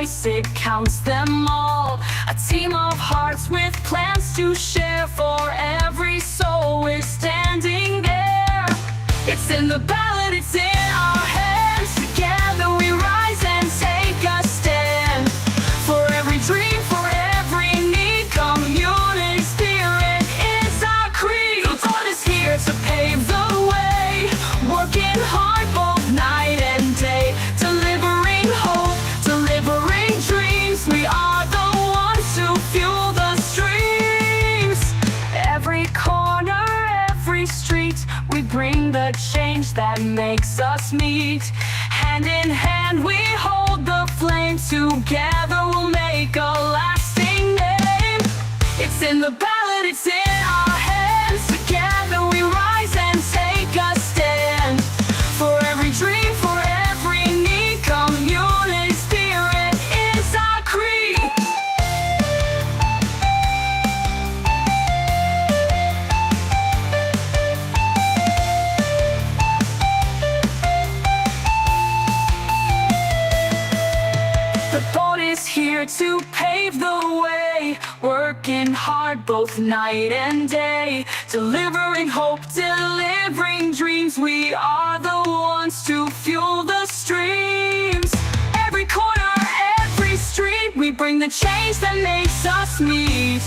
voice, it counts them all. A team of hearts with plans to share. For every soul we're standing there. It's in the ballot, it's in our hands. Together we rise and take a stand. For every dream, for every need, community spirit is our creed. The vote is here to pave the way, working hard both night and day, delivering hope, delivering dreams. We are the ones who fuel the streams. Every corner, every street, we bring the change that makes us meet. Hand in hand we hold the flame, together we'll make a lasting name. It's in the ballot, it's in our hands. Together we rise and take a stand. For every dream, for every need, community spirit is our creed. The vote is here to pave the way, working hard both night and day, delivering hope, delivering dreams. We are the ones to fuel the streams. Every corner, every street, we bring the change that makes us meet.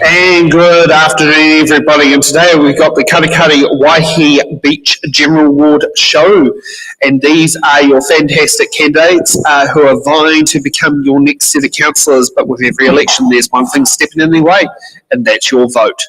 And good afternoon, everybody. And today we've got the Katikati-Waihī Beach General Ward Show. And these are your fantastic candidates who are vying to become your next set of councillors. But with every election, there's one thing stepping in their way, and that's your vote.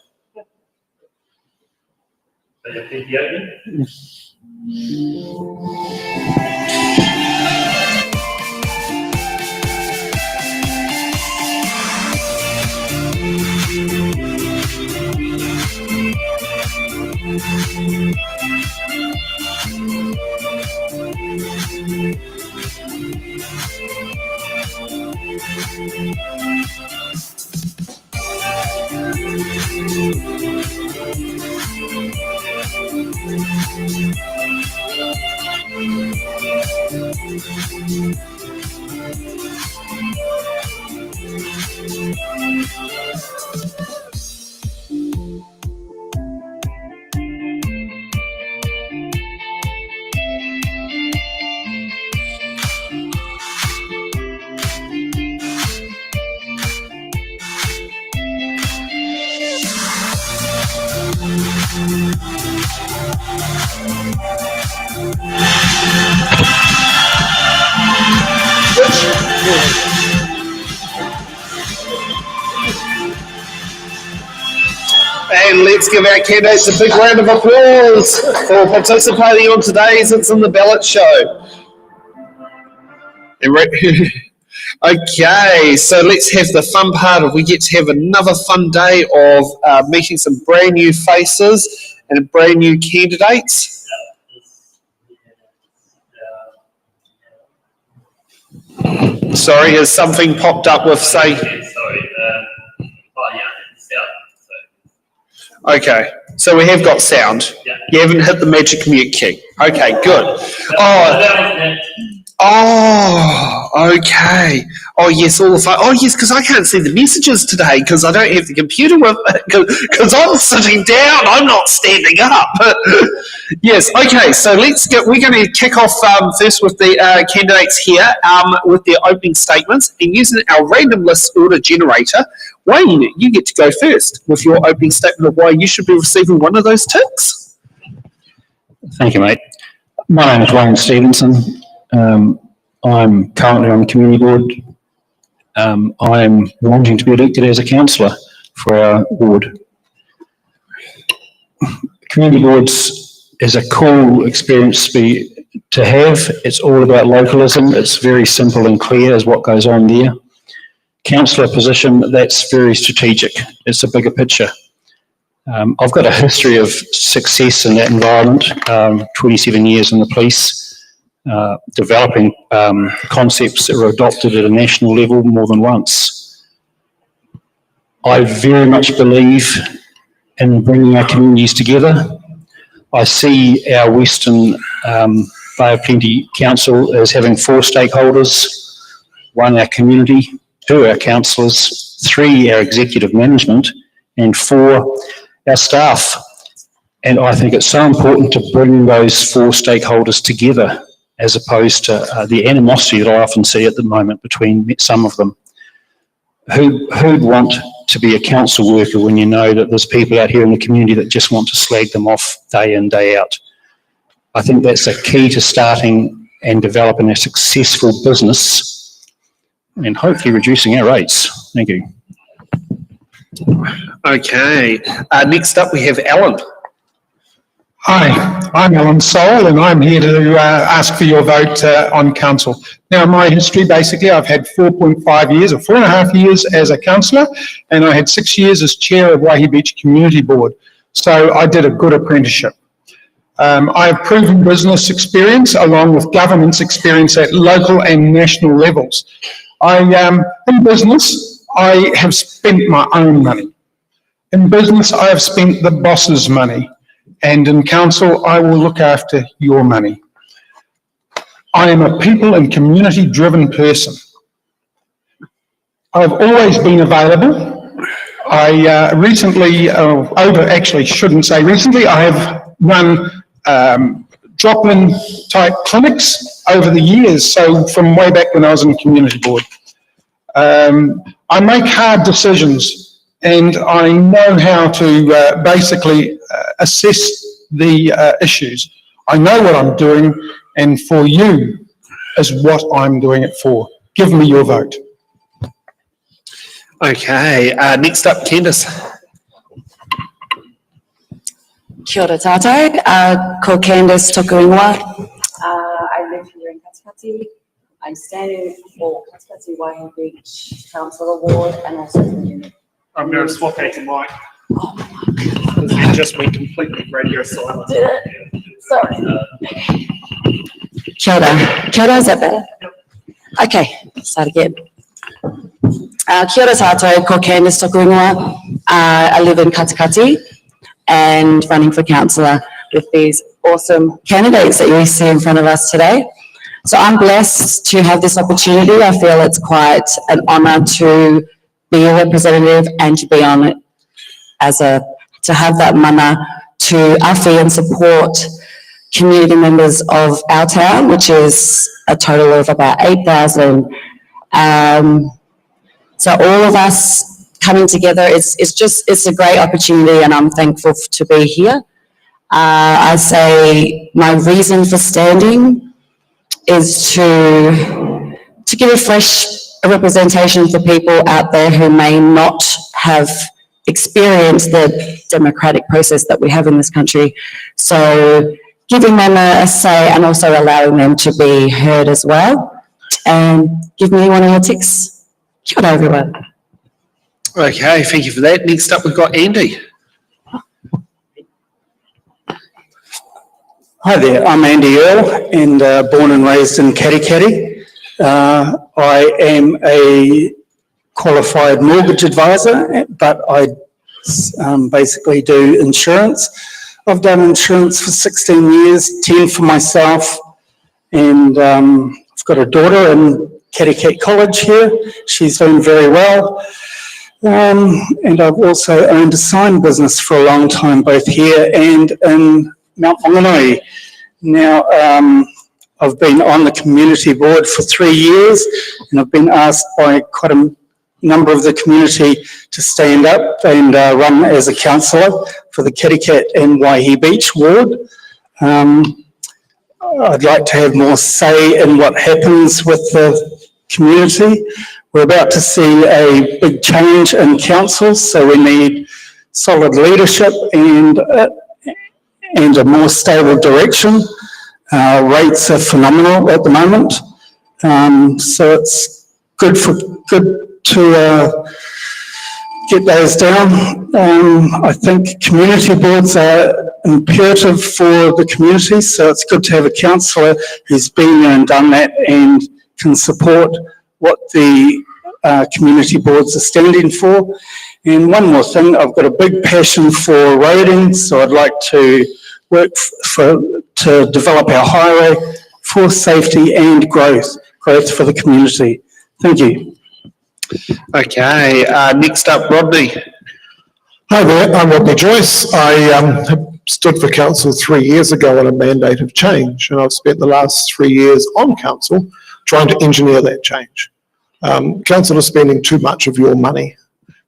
And let's give our candidates a big round of applause for participating on today's It's in the Ballot show. Okay, so let's have the fun part of we get to have another fun day of meeting some brand new faces and brand new candidates. Sorry, has something popped up with say? Okay, so we have got sound. You haven't hit the magic mute key. Okay, good. Oh, okay. Oh, yes, all the fun. Oh, yes, because I can't see the messages today because I don't have the computer with it because I'm sitting down. I'm not standing up. Yes, okay, so we're going to kick off first with the candidates here with their opening statements, and using our random list order generator. Wayne, you get to go first with your opening statement of why you should be receiving one of those ticks. Thank you, mate. My name is Wayne Stevenson. I'm currently on the community board. I'm wanting to be elected as a councillor for our ward. Community boards is a cool experience to have. It's all about localism. It's very simple and clear as what goes on there. Councillor position, that's very strategic. It's a bigger picture. I've got a history of success in that environment, 27 years in the police, developing concepts that were adopted at a national level more than once. I very much believe in bringing our communities together. I see our Western Bay of Plenty Council as having 4 stakeholders: 1, our community, 2, our councillors, 3, our executive management, and 4, our staff. And I think it's so important to bring those 4 stakeholders together as opposed to the animosity that I often see at the moment between some of them. Who'd want to be a council worker when you know that there's people out here in the community that just want to slag them off day in, day out? I think that's a key to starting and developing a successful business and hopefully reducing our rates. Thank you. Okay. Next up we have Alan. Hi, I'm Alan Soul and I'm here to ask for your vote on council. Now, my history, basically, I've had 4.5 years or 4.5 years as a councillor, and I had 6 years as chair of Waihī Beach Community Board. So I did a good apprenticeship. I have proven business experience along with governance experience at local and national levels. In business, I have spent my own money. In business, I have spent the boss's money. And in council, I will look after your money. I am a people and community-driven person. I've always been available. I recently, actually shouldn't say recently, I have run drop-in type clinics over the years, so from way back when I was in community board. I make hard decisions and I know how to basically assess the issues. I know what I'm doing, and for you is what I'm doing it for. Give me your vote. Okay, next up, Candice. Kia ora tātou, ko Candice Tokuingoa. I live here in Katikati. I'm standing for Katikati-Waihī Beach Council Award and also for the I'm going to swap out your mic. Oh my God. Because it just went completely radio silent. Did it? Sorry. Kia ora. Kia ora, is that better? Okay, start again. Kia ora tātou, ko Candice Tokuingoa. I live in Katikati and running for councillor with these awesome candidates that you see in front of us today. So I'm blessed to have this opportunity. I feel it's quite an honour to be a representative and to be on it to have that mana to awhi and support community members of our town, which is a total of about 8,000. So all of us coming together, it's a great opportunity and I'm thankful to be here. I say my reason for standing is to give a fresh representation for people out there who may not have experienced the democratic process that we have in this country. So giving them a say and also allowing them to be heard as well. And give me one of your ticks. Kia ora, everyone. Okay, thank you for that. Next up, we've got Andy. Hi there, I'm Andy Earl and born and raised in Katikati. I am a qualified mortgage advisor, but I basically do insurance. I've done insurance for 16 years, 10 for myself, and I've got a daughter in Katikati College here. She's doing very well. And I've also owned a sign business for a long time, both here and in Mount Whanganui. Now, I've been on the community board for 3 years, and I've been asked by quite a number of the community to stand up and run as a councillor for the Katikati and Waihī Beach ward. I'd like to have more say in what happens with the community. We're about to see a big change in councils, so we need solid leadership and a more stable direction. Rates are phenomenal at the moment, so it's good to get those down. I think community boards are imperative for the community, so it's good to have a councillor who's been there and done that and can support what the community boards are standing for. And one more thing, I've got a big passion for roading, so I'd like to work to develop our highway for safety and growth for the community. Thank you. Okay, next up, Rodney. Hi there, I'm Rodney Joyce. I stood for council 3 years ago on a mandate of change, and I've spent the last 3 years on council trying to engineer that change. Council is spending too much of your money,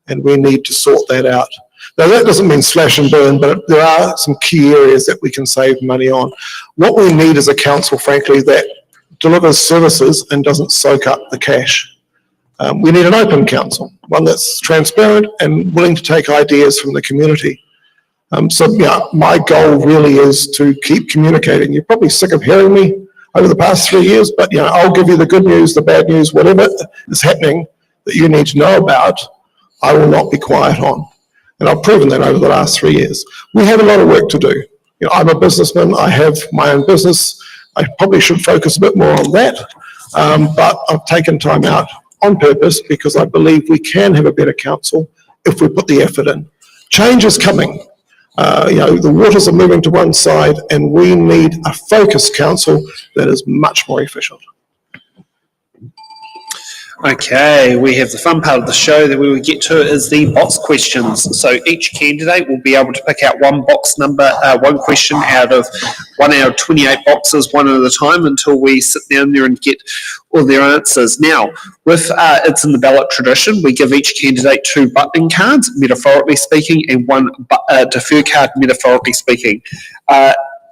and we need to sort that out. Now, that doesn't mean slash and burn, but there are some key areas that we can save money on. What we need is a council, frankly, that delivers services and doesn't soak up the cash. We need an open council, one that's transparent and willing to take ideas from the community. My goal really is to keep communicating. You're probably sick of hearing me over the past 3 years, but I'll give you the good news, the bad news, whatever is happening that you need to know about, I will not be quiet on. And I've proven that over the last 3 years. We have a lot of work to do. I'm a businessman, I have my own business. I probably should focus a bit more on that, but I've taken time out on purpose because I believe we can have a better council if we put the effort in. Change is coming. The waters are moving to one side and we need a focused council that is much more efficient. Okay, we have the fun part of the show that we will get to is the box questions. So each candidate will be able to pick out one box number, one question out of 1 out of 28 boxes, one at a time, until we sit down there and get all their answers. Now, with it's in the ballot tradition, we give each candidate 2 button cards, metaphorically speaking, and 1 defer card, metaphorically speaking.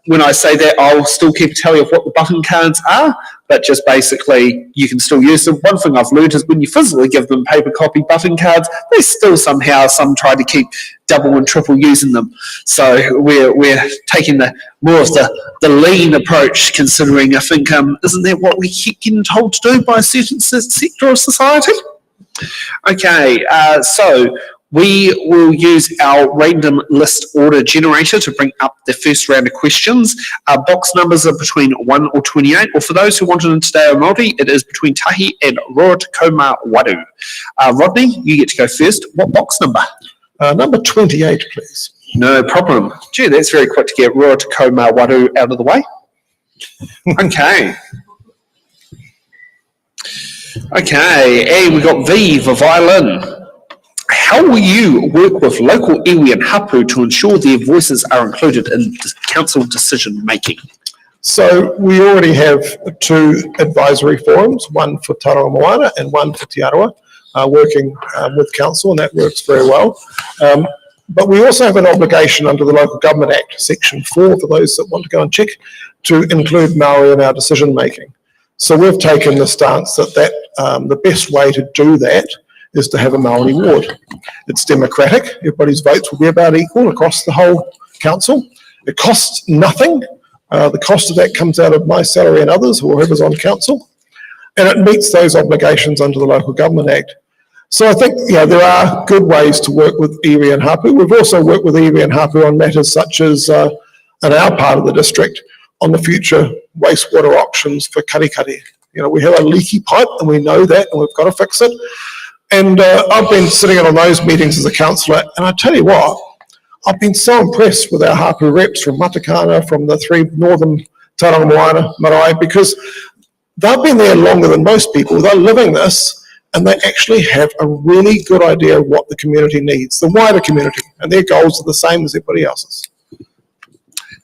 When I say that, I'll still keep a tally of what the button cards are, but just basically you can still use them. One thing I've learned is when you physically give them paper copy button cards, they still somehow, some try to keep double and triple using them. So we're taking more of the lean approach, considering I think, isn't that what we keep getting told to do by a certain sector of society? Okay, so we will use our random list order generator to bring up the first round of questions. Our box numbers are between 1 or 28, or for those who wanted in Te Reo Māori, it is between tahi and roa te kaumā waru. Rodney, you get to go first. What box number? Number 28, please. No problem. Gee, that's very quick to get roa te kaumā waru out of the way. Okay. Okay, and we got V for violin. How will you work with local iwi and hapu to ensure their voices are included in council decision making? So we already have 2 advisory forums, one for Tauranga Moana and one for Te Arawa, working with council, and that works very well. But we also have an obligation under the Local Government Act, Section 4, for those that want to go and check, to include Māori in our decision making. So we've taken the stance that the best way to do that is to have a Māori ward. It's democratic, everybody's votes will be about equal across the whole council. It costs nothing. The cost of that comes out of my salary and others, or whoever's on council, and it meets those obligations under the Local Government Act. So I think there are good ways to work with iwi and hapu. We've also worked with iwi and hapu on matters such as, in our part of the district, on the future wastewater options for Katikati. We have a leaky pipe and we know that, and we've got to fix it. And I've been sitting in on those meetings as a councillor, and I tell you what, I've been so impressed with our hapu reps from Matakana, from the 3 northern Tauranga Moana, Marae, because they've been there longer than most people. They're living this, and they actually have a really good idea of what the community needs, the wider community, and their goals are the same as everybody else's.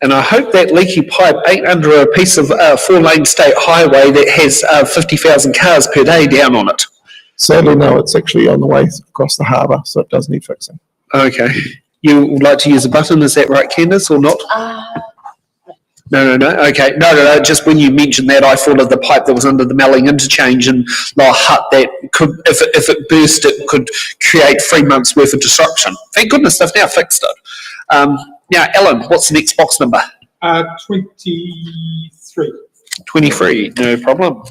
And I hope that leaky pipe ain't under a piece of 4-lane state highway that has 50,000 cars per day down on it. Sadly, no, it's actually on the way across the harbour, so it does need fixing. Okay. You would like to use a button, is that right, Candice, or not? No. Okay. No. Just when you mentioned that, I thought of the pipe that was under the Melling interchange in Lower Hutt that could, if it burst, it could create 3 months' worth of disruption. Thank goodness they've now fixed it. Now, Ellen, what's the next box number? 23. 23, no problem.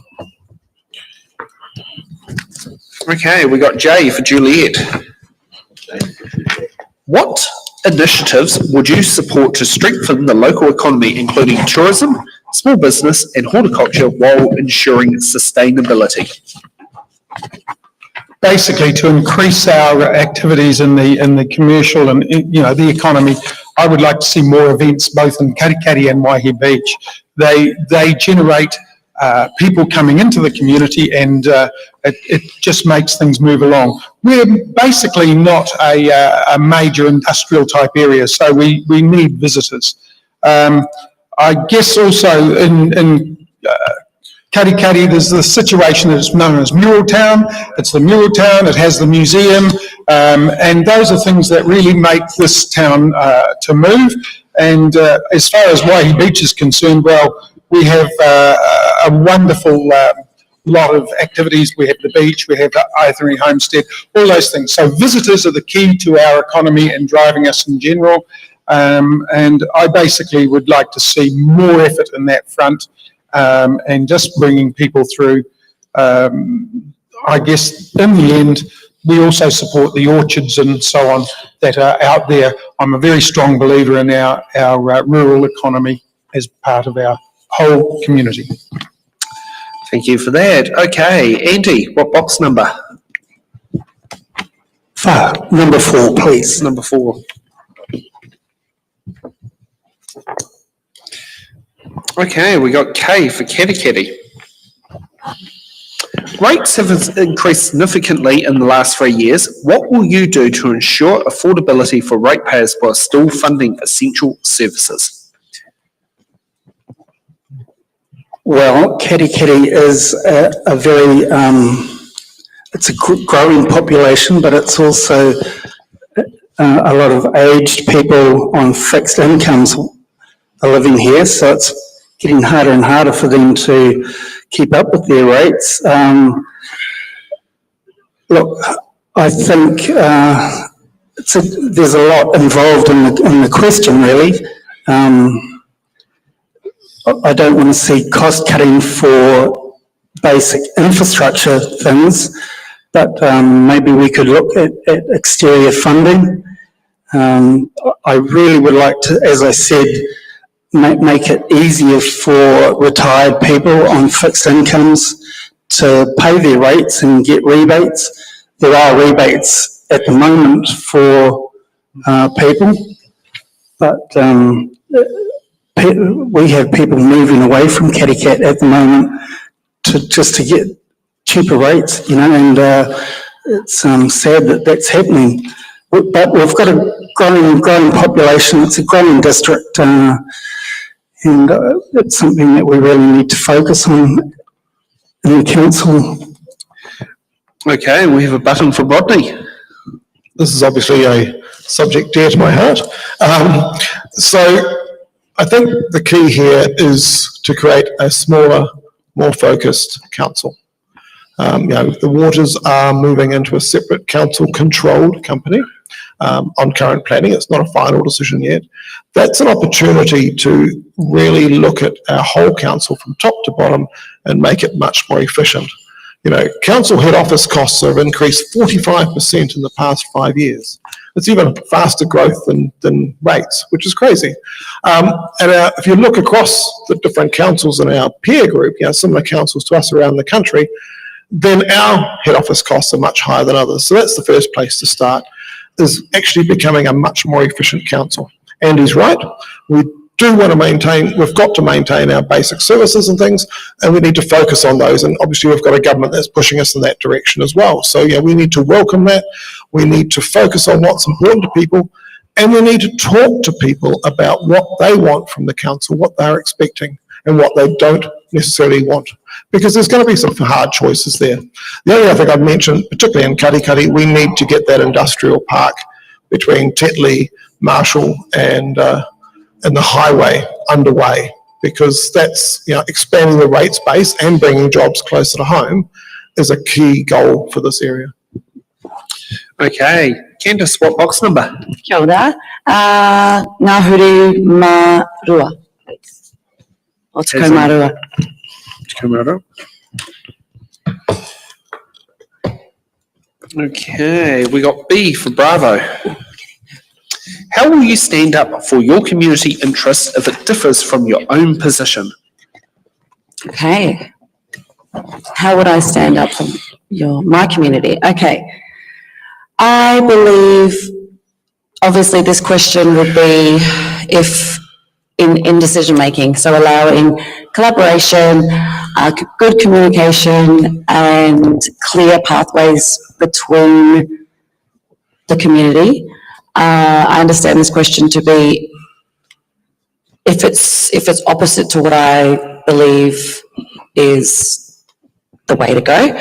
Okay, we got J for Juliet. What initiatives would you support to strengthen the local economy, including tourism, small business and horticulture, while ensuring sustainability? Basically, to increase our activities in the commercial and the economy, I would like to see more events both in Katikati and Waihī Beach. They generate people coming into the community, and it just makes things move along. We're basically not a major industrial type area, so we need visitors. I guess also in Katikati, there's the situation that is known as Mural Town. It's the Mural Town, it has the museum, and those are things that really make this town to move. And as far as Waihī Beach is concerned, well, we have a wonderful lot of activities. We have the beach, we have the Aithari Homestead, all those things. So visitors are the key to our economy and driving us in general. And I basically would like to see more effort in that front, and just bringing people through. I guess in the end, we also support the orchards and so on that are out there. I'm a very strong believer in our rural economy as part of our whole community. Thank you for that. Okay, Andy, what box number? Number 4, please. Number 4. Okay, we got K for Katikati. Rates have increased significantly in the last 3 years. What will you do to ensure affordability for ratepayers while still funding essential services? Well, Katikati is a very, it's a growing population, but it's also a lot of aged people on fixed incomes are living here, so it's getting harder and harder for them to keep up with their rates. Look, I think there's a lot involved in the question, really. I don't want to see cost cutting for basic infrastructure things, but maybe we could look at exterior funding. I really would like to, as I said, make it easier for retired people on fixed incomes to pay their rates and get rebates. There are rebates at the moment for people, but we have people moving away from Katikati at the moment just to get cheaper rates, and it's sad that that's happening. But we've got a growing population. It's a growing district, and it's something that we really need to focus on in the council. Okay, we have a button for Rodney. This is obviously a subject dear to my heart. So I think the key here is to create a smaller, more focused council. The waters are moving into a separate council-controlled company on current planning. It's not a final decision yet. That's an opportunity to really look at our whole council from top to bottom and make it much more efficient. Council head office costs have increased 45% in the past 5 years. It's even faster growth than rates, which is crazy. If you look across the different councils in our peer group, similar councils to us around the country, then our head office costs are much higher than others. So that's the first place to start, is actually becoming a much more efficient council. Andy's right. We've got to maintain our basic services and things, and we need to focus on those. And obviously we've got a government that's pushing us in that direction as well. So we need to welcome that. We need to focus on what's important to people, and we need to talk to people about what they want from the council, what they're expecting, and what they don't necessarily want. Because there's going to be some hard choices there. The only other thing I'd mention, particularly in Katikati, we need to get that industrial park between Tetley, Marshall, and the highway underway, because that's, expanding the rate space and bringing jobs closer to home is a key goal for this area. Okay, Candice, what box number? Kia ora. Ngahuri Marua, please. O Te Marua. Okay, we got B for Bravo. How will you stand up for your community interests if it differs from your own position? Okay. How would I stand up for my community? Okay. I believe, obviously this question would be if in decision-making. So allowing collaboration, good communication and clear pathways between the community. I understand this question to be, if it's opposite to what I believe is the way to go,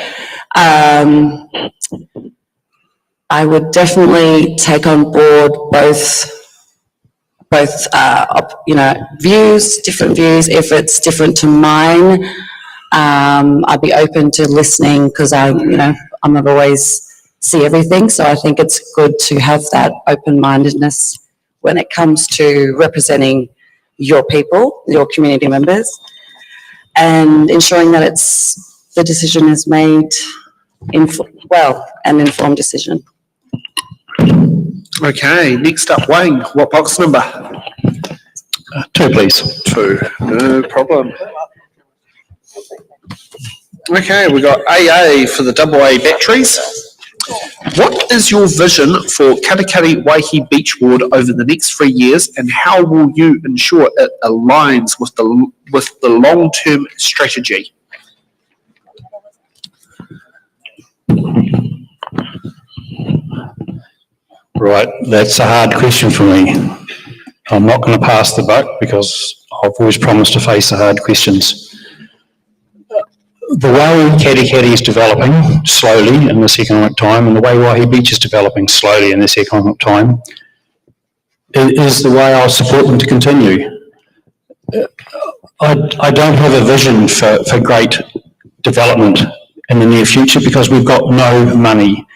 I would definitely take on board both views, different views. If it's different to mine, I'd be open to listening, because I'm not always see everything. So I think it's good to have that open-mindedness when it comes to representing your people, your community members, and ensuring that the decision is made an informed decision. Okay, next up, Wayne, what box number? 2, please. 2, no problem. Okay, we got AA for the AA batteries. What is your vision for Katikati-Waihī Beach Ward over the next 3 years, and how will you ensure it aligns with the long-term strategy? Right, that's a hard question for me. I'm not going to pass the buck because I've always promised to face the hard questions. The way Katikati is developing slowly in this economic time, and the way Waihī Beach is developing slowly in this economic time, is the way I'll support them to continue. I don't have a vision for great development in the near future because we've got no money.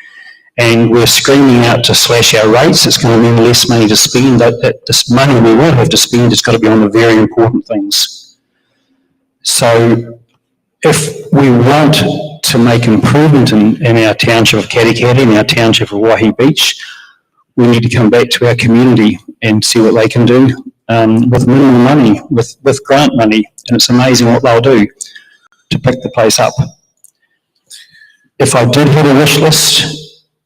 And we're screaming out to slash our rates. It's going to mean less money to spend. That this money we will have to spend is got to be on the very important things. So if we want to make improvement in our township of Katikati, in our township of Waihī Beach, we need to come back to our community and see what they can do with minimal money, with grant money. And it's amazing what they'll do to pick the place up. If I did have a wish list,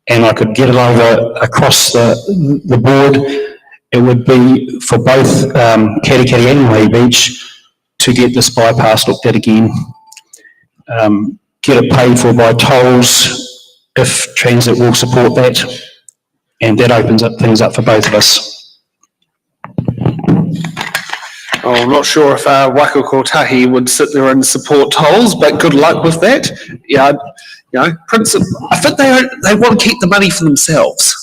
and I could get it over across the board, it would be for both Katikati and Waihī Beach to get this bypass looked at again, get it paid for by tolls if transit will support that, and that opens up things up for both of us. Oh, I'm not sure if Waka Kotahi would sit there and support tolls, but good luck with that. Yeah, I think they want to keep the money for themselves.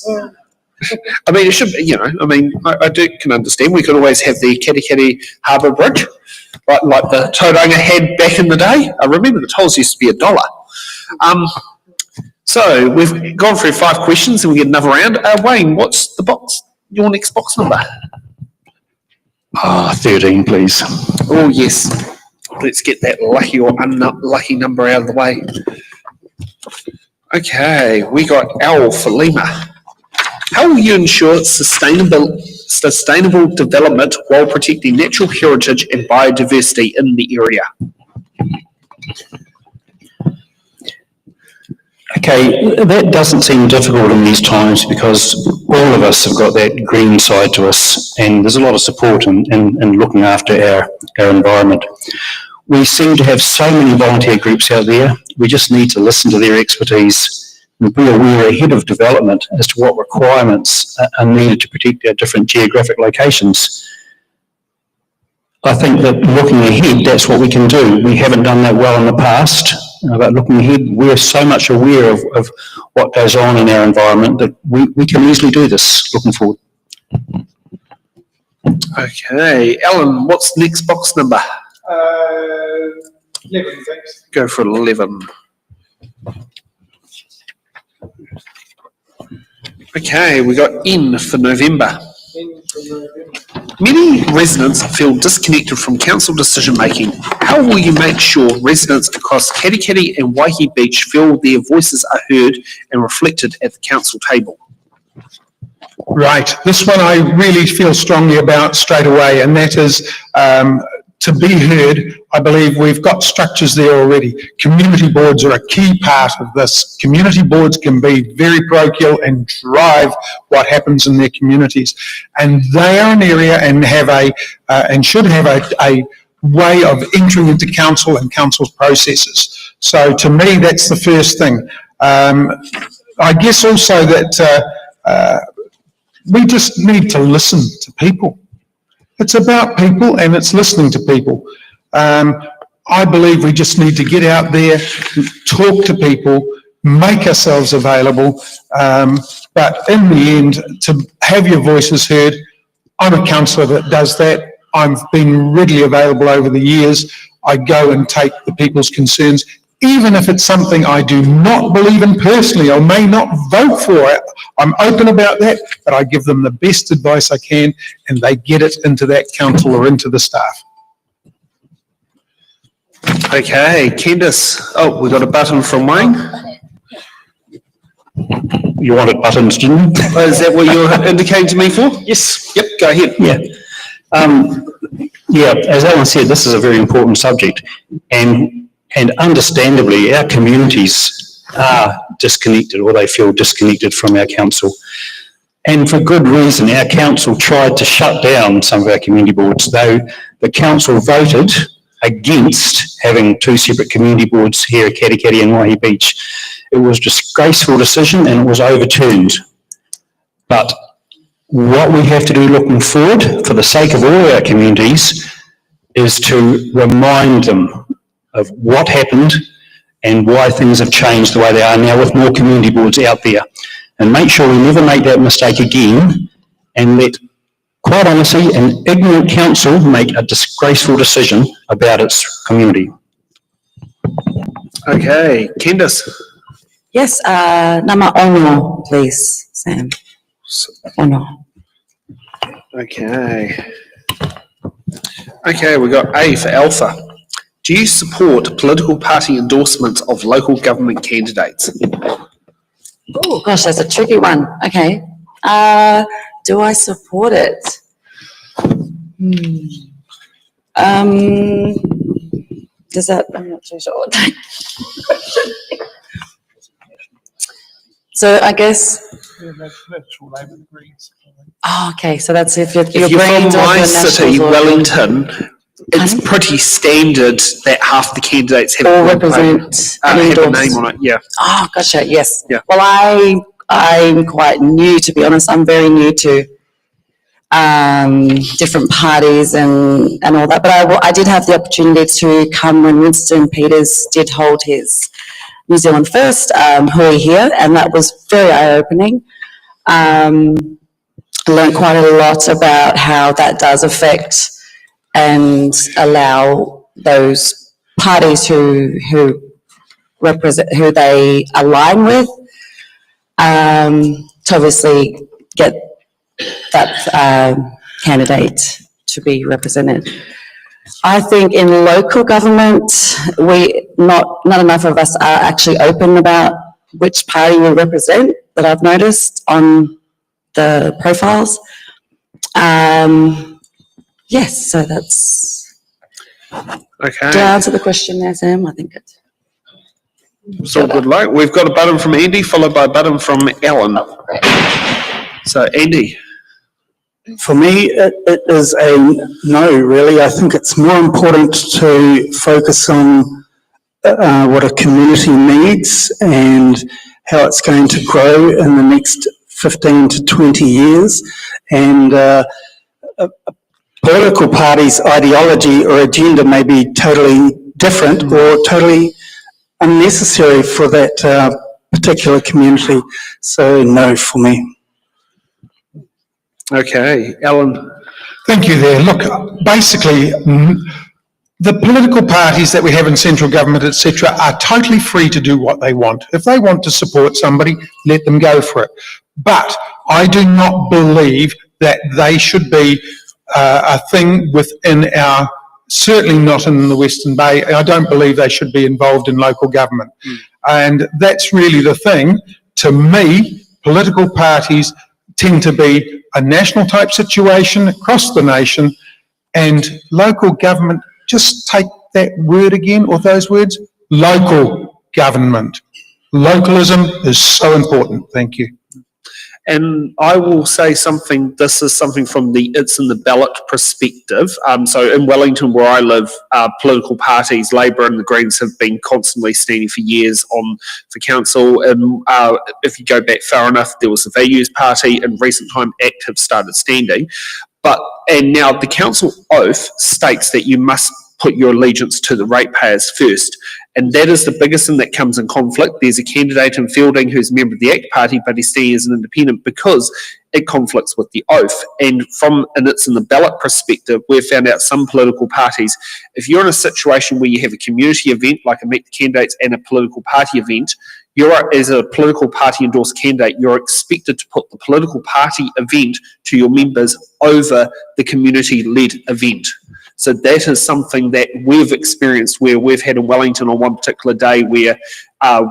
I mean, it should be, I can understand. We could always have the Katikati Harbour Bridge, like the Tauranga had back in the day. I remember the tolls used to be $1. So we've gone through 5 questions and we get another round. Wayne, what's your next box number? 13, please. Oh, yes. Let's get that lucky or unlucky number out of the way. Okay, we got L for Lima. How will you ensure sustainable development while protecting natural heritage and biodiversity in the area? Okay, that doesn't seem difficult in these times because all of us have got that green side to us, and there's a lot of support in looking after our environment. We seem to have so many volunteer groups out there. We just need to listen to their expertise and be aware ahead of development as to what requirements are needed to protect our different geographic locations. I think that looking ahead, that's what we can do. We haven't done that well in the past, but looking ahead, we're so much aware of what goes on in our environment that we can easily do this looking forward. Okay, Alan, what's the next box number? 11, thanks. Go for 11. Okay, we got N for November. Many residents feel disconnected from council decision making. How will you make sure residents across Katikati and Waihī Beach feel their voices are heard and reflected at the council table? Right, this one I really feel strongly about straight away, and that is to be heard, I believe we've got structures there already. Community boards are a key part of this. Community boards can be very parochial and drive what happens in their communities. And they are an area and have and should have a way of entering into council and council's processes. So to me, that's the first thing. I guess also that we just need to listen to people. It's about people and it's listening to people. I believe we just need to get out there, talk to people, make ourselves available. But in the end, to have your voices heard, I'm a councillor that does that. I've been readily available over the years. I go and take the people's concerns, even if it's something I do not believe in personally or may not vote for it. I'm open about that, but I give them the best advice I can and they get it into that council or into the staff. Okay, Candice. Oh, we got a button from Wayne. You wanted buttons, didn't you? Oh, is that what you're indicating to me for? Yes. Yep, go ahead. Yeah. Yeah, as Alan said, this is a very important subject, and understandably, our communities are disconnected, or they feel disconnected from our council. And for good reason. Our council tried to shut down some of our community boards, though the council voted against having two separate community boards here at Katikati and Waihī Beach. It was a disgraceful decision and it was overturned. But what we have to do looking forward, for the sake of all our communities, is to remind them of what happened and why things have changed the way they are now with more community boards out there. And make sure we never make that mistake again and let, quite honestly, an ignorant council make a disgraceful decision about its community. Okay, Candice. Yes, nama ono, please, Sam. Ono. Okay. Okay, we got A for Alpha. Do you support political party endorsements of local government candidates? Oh, gosh, that's a tricky one. Okay. Do I support it? Does that, I'm not too sure. So I guess. Oh, okay, so that's if you're If you're from my city, Wellington, it's pretty standard that half the candidates have or a represent have a name on it. Yeah. Oh, gotcha. Yes. Yeah. Well, I'm quite new, to be honest. I'm very new to different parties and all that. But I did have the opportunity to come when Winston Peters did hold his New Zealand First hui here, and that was very eye-opening. I learned quite a lot about how that does affect and allow those parties who represent, who they align with, to obviously get that candidate to be represented. I think in local government, not enough of us are actually open about which party we represent, that I've noticed on the profiles. Yes, so that's. Okay. Did I answer the question there, Sam? I think it's. So good luck. We've got a button from Andy, followed by a button from Alan. Oh, great. So Andy. For me, it is a no, really. I think it's more important to focus on what a community needs and how it's going to grow in the next 15 to 20 years. And a political party's ideology or agenda may be totally different or totally unnecessary for that particular community. So no for me. Okay, Alan. Thank you there. Look, basically, the political parties that we have in central government, etc., are totally free to do what they want. If they want to support somebody, let them go for it. But I do not believe that they should be a thing within our, certainly not in the Western Bay. I don't believe they should be involved in local government. And that's really the thing. To me, political parties tend to be a national type situation across the nation, and local government just take that word again, or those words, local government. Localism is so important. Thank you. And I will say something, this is something from the It's in the Ballot perspective. So in Wellington, where I live, political parties, Labour and the Greens, have been constantly standing for years for council. And if you go back far enough, there was the Values Party. In recent time, ACT have started standing. And now the council oath states that you must put your allegiance to the ratepayers first. And that is the biggest thing that comes in conflict. There's a candidate in Fielding who's a member of the ACT party, but he's staying as an independent because it conflicts with the oath. And it's in the ballot perspective, we've found out some political parties, if you're in a situation where you have a community event, like a Meet the Candidates, and a political party event, as a political party endorsed candidate, you're expected to put the political party event to your members over the community-led event. So that is something that we've experienced, where we've had in Wellington on one particular day where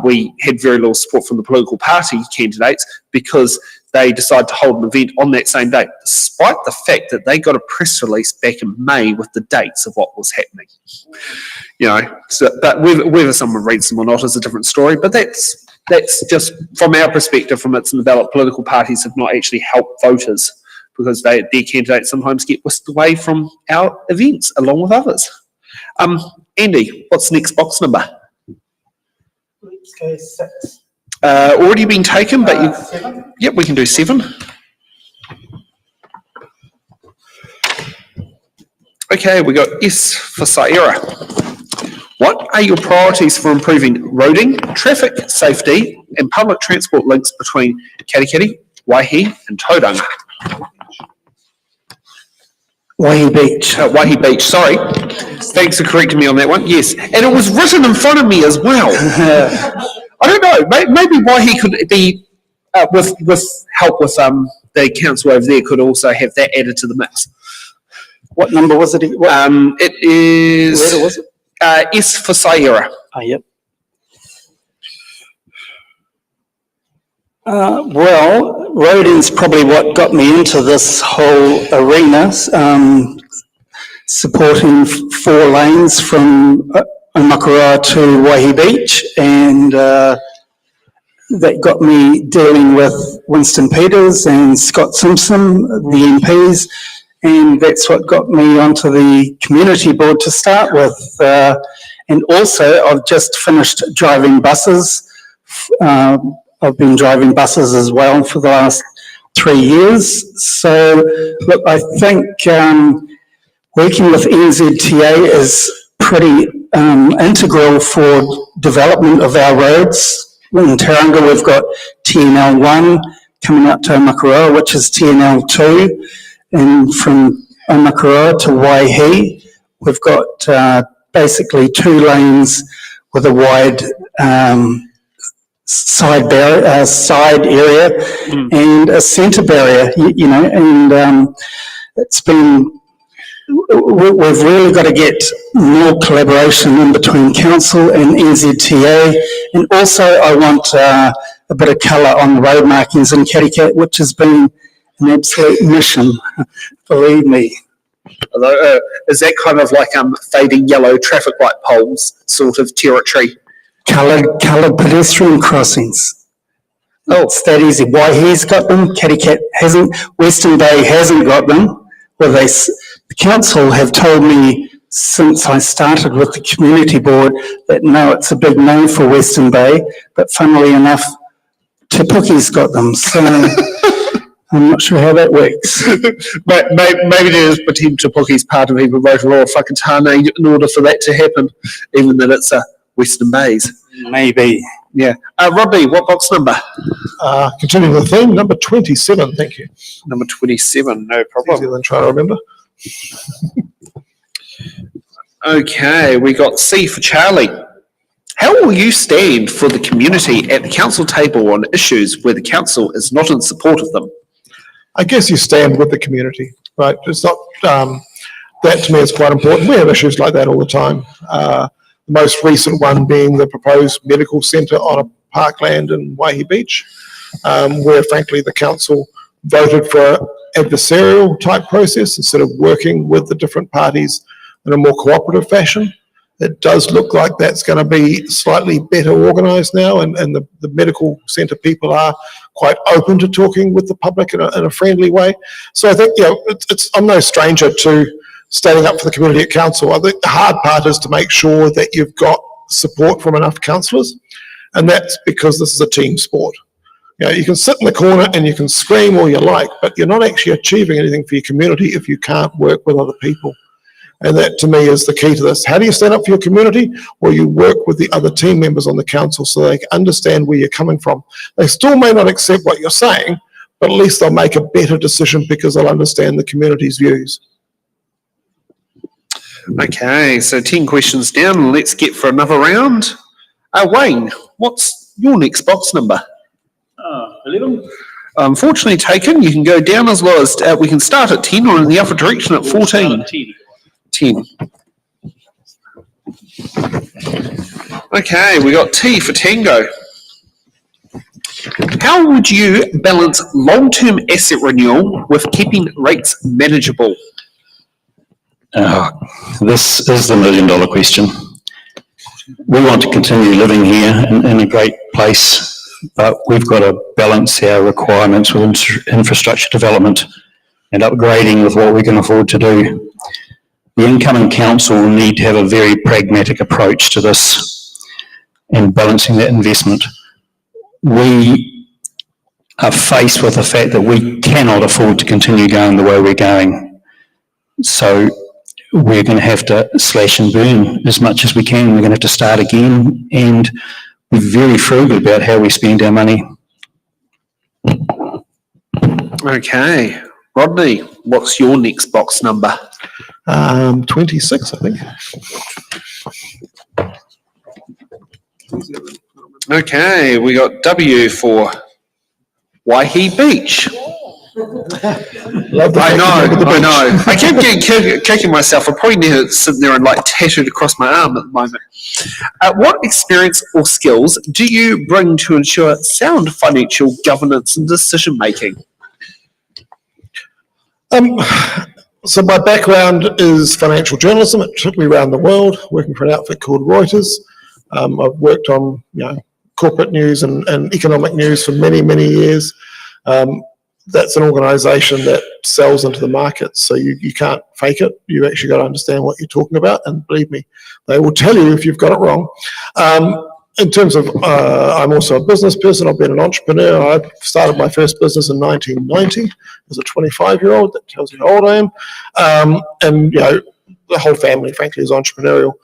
we had very little support from the political party candidates because they decided to hold an event on that same day, despite the fact that they got a press release back in May with the dates of what was happening. But whether someone reads them or not is a different story. But that's just from our perspective, from It's in the Ballot, political parties have not actually helped voters, because their candidates sometimes get whisked away from our events along with others. Andy, what's the next box number? Let's go 6. Already been taken, but 7. Yep, we can do 7. Okay, we got S for Sierra. What are your priorities for improving roading, traffic safety, and public transport links between Katikati-Waihī and Tauranga? Waihī Beach. Waihī Beach, sorry. Thanks for correcting me on that one. Yes, and it was written in front of me as well. I don't know, maybe Waihī could be, with help with the council over there, could also have that added to the mix. What number was it? It is... Where was it? S for Sierra. Oh, yep. Well, roading's probably what got me into this whole arena, supporting 4 lanes from Omakura to Waihī Beach, and that got me dealing with Winston Peters and Scott Simpson, the MPs, and that's what got me onto the community board to start with. And also, I've just finished driving buses. I've been driving buses as well for the last 3 years. So, look, I think working with NZTA is pretty integral for development of our roads. In Tauranga, we've got TNL1 coming up to Omakura, which is TNL2. And from Omakura to Waihī, we've got basically 2 lanes with a wide side area and a centre barrier, and it's been, we've really got to get more collaboration in between council and NZTA, and also I want a bit of colour on the road markings in Katikati, which has been an absolute mission, believe me. Is that kind of like fading yellow traffic light poles sort of territory? Coloured pedestrian crossings. Oh, it's that easy. Waihī's got them, Katikati hasn't, Western Bay hasn't got them. Well, the council have told me since I started with the community board that no, it's a big no for Western Bay, but funnily enough, Te Puke's got them, so I'm not sure how that works. But maybe they just pretend Te Puke's part of either Rotorua or Whakatane in order for that to happen, even that it's a Western Bays. Maybe. Yeah. Robbie, what box number? Continuing the theme, number 27, thank you. Number 27, no Easier problem. than trying to remember. Okay, we got C for Charlie. How will you stand for the community at the council table on issues where the council is not in support of them? I guess you stand with the community, right? It's not, that to me is quite important. We have issues like that all the time. The most recent one being the proposed medical centre on a parkland in Waihī Beach, where frankly the council voted for an adversarial type process instead of working with the different parties in a more cooperative fashion. It does look like that's going to be slightly better organised now, and the medical centre people are quite open to talking with the public in a friendly way. So I think, I'm no stranger to standing up for the community at council. I think the hard part is to make sure that you've got support from enough councillors, and that's because this is a team sport. You can sit in the corner and you can scream all you like, but you're not actually achieving anything for your community if you can't work with other people. And that, to me, is the key to this. How do you stand up for your community? Well, you work with the other team members on the council so they can understand where you're coming from. They still may not accept what you're saying, but at least they'll make a better decision because they'll understand the community's views. Okay, so 10 questions down. Let's get for another round. Wayne, what's your next box number? 11. Unfortunately taken. You can go down as low as, we can start at 10 or in the other direction at 14. 10. Okay, we got T for Tango. How would you balance long-term asset renewal with keeping rates manageable? This is the $1 million question. We want to continue living here in a great place, but we've got to balance our requirements with infrastructure development and upgrading with what we can afford to do. The incoming council will need to have a very pragmatic approach to this and balancing that investment. We are faced with the fact that we cannot afford to continue going the way we're going. So we're going to have to slash and burn as much as we can. We're going to have to start again and be very frugal about how we spend our money. Okay. Rodney, what's your next box number? 26, I think. Okay, we got W for Waihī Beach. I know. I keep getting kicking myself. I probably need to sit there and tattooed across my arm at the moment. What experience or skills do you bring to ensure sound financial governance and decision making? So my background is financial journalism. It took me around the world, working for an outfit called Reuters. I've worked on corporate news and economic news for many, many years. That's an organisation that sells into the market, so you can't fake it. You've actually got to understand what you're talking about, and believe me, they will tell you if you've got it wrong. In terms of, I'm also a business person. I've been an entrepreneur. I started my first business in 1990 as a 25-year-old. That tells you how old I am. And the whole family, frankly, is entrepreneurial.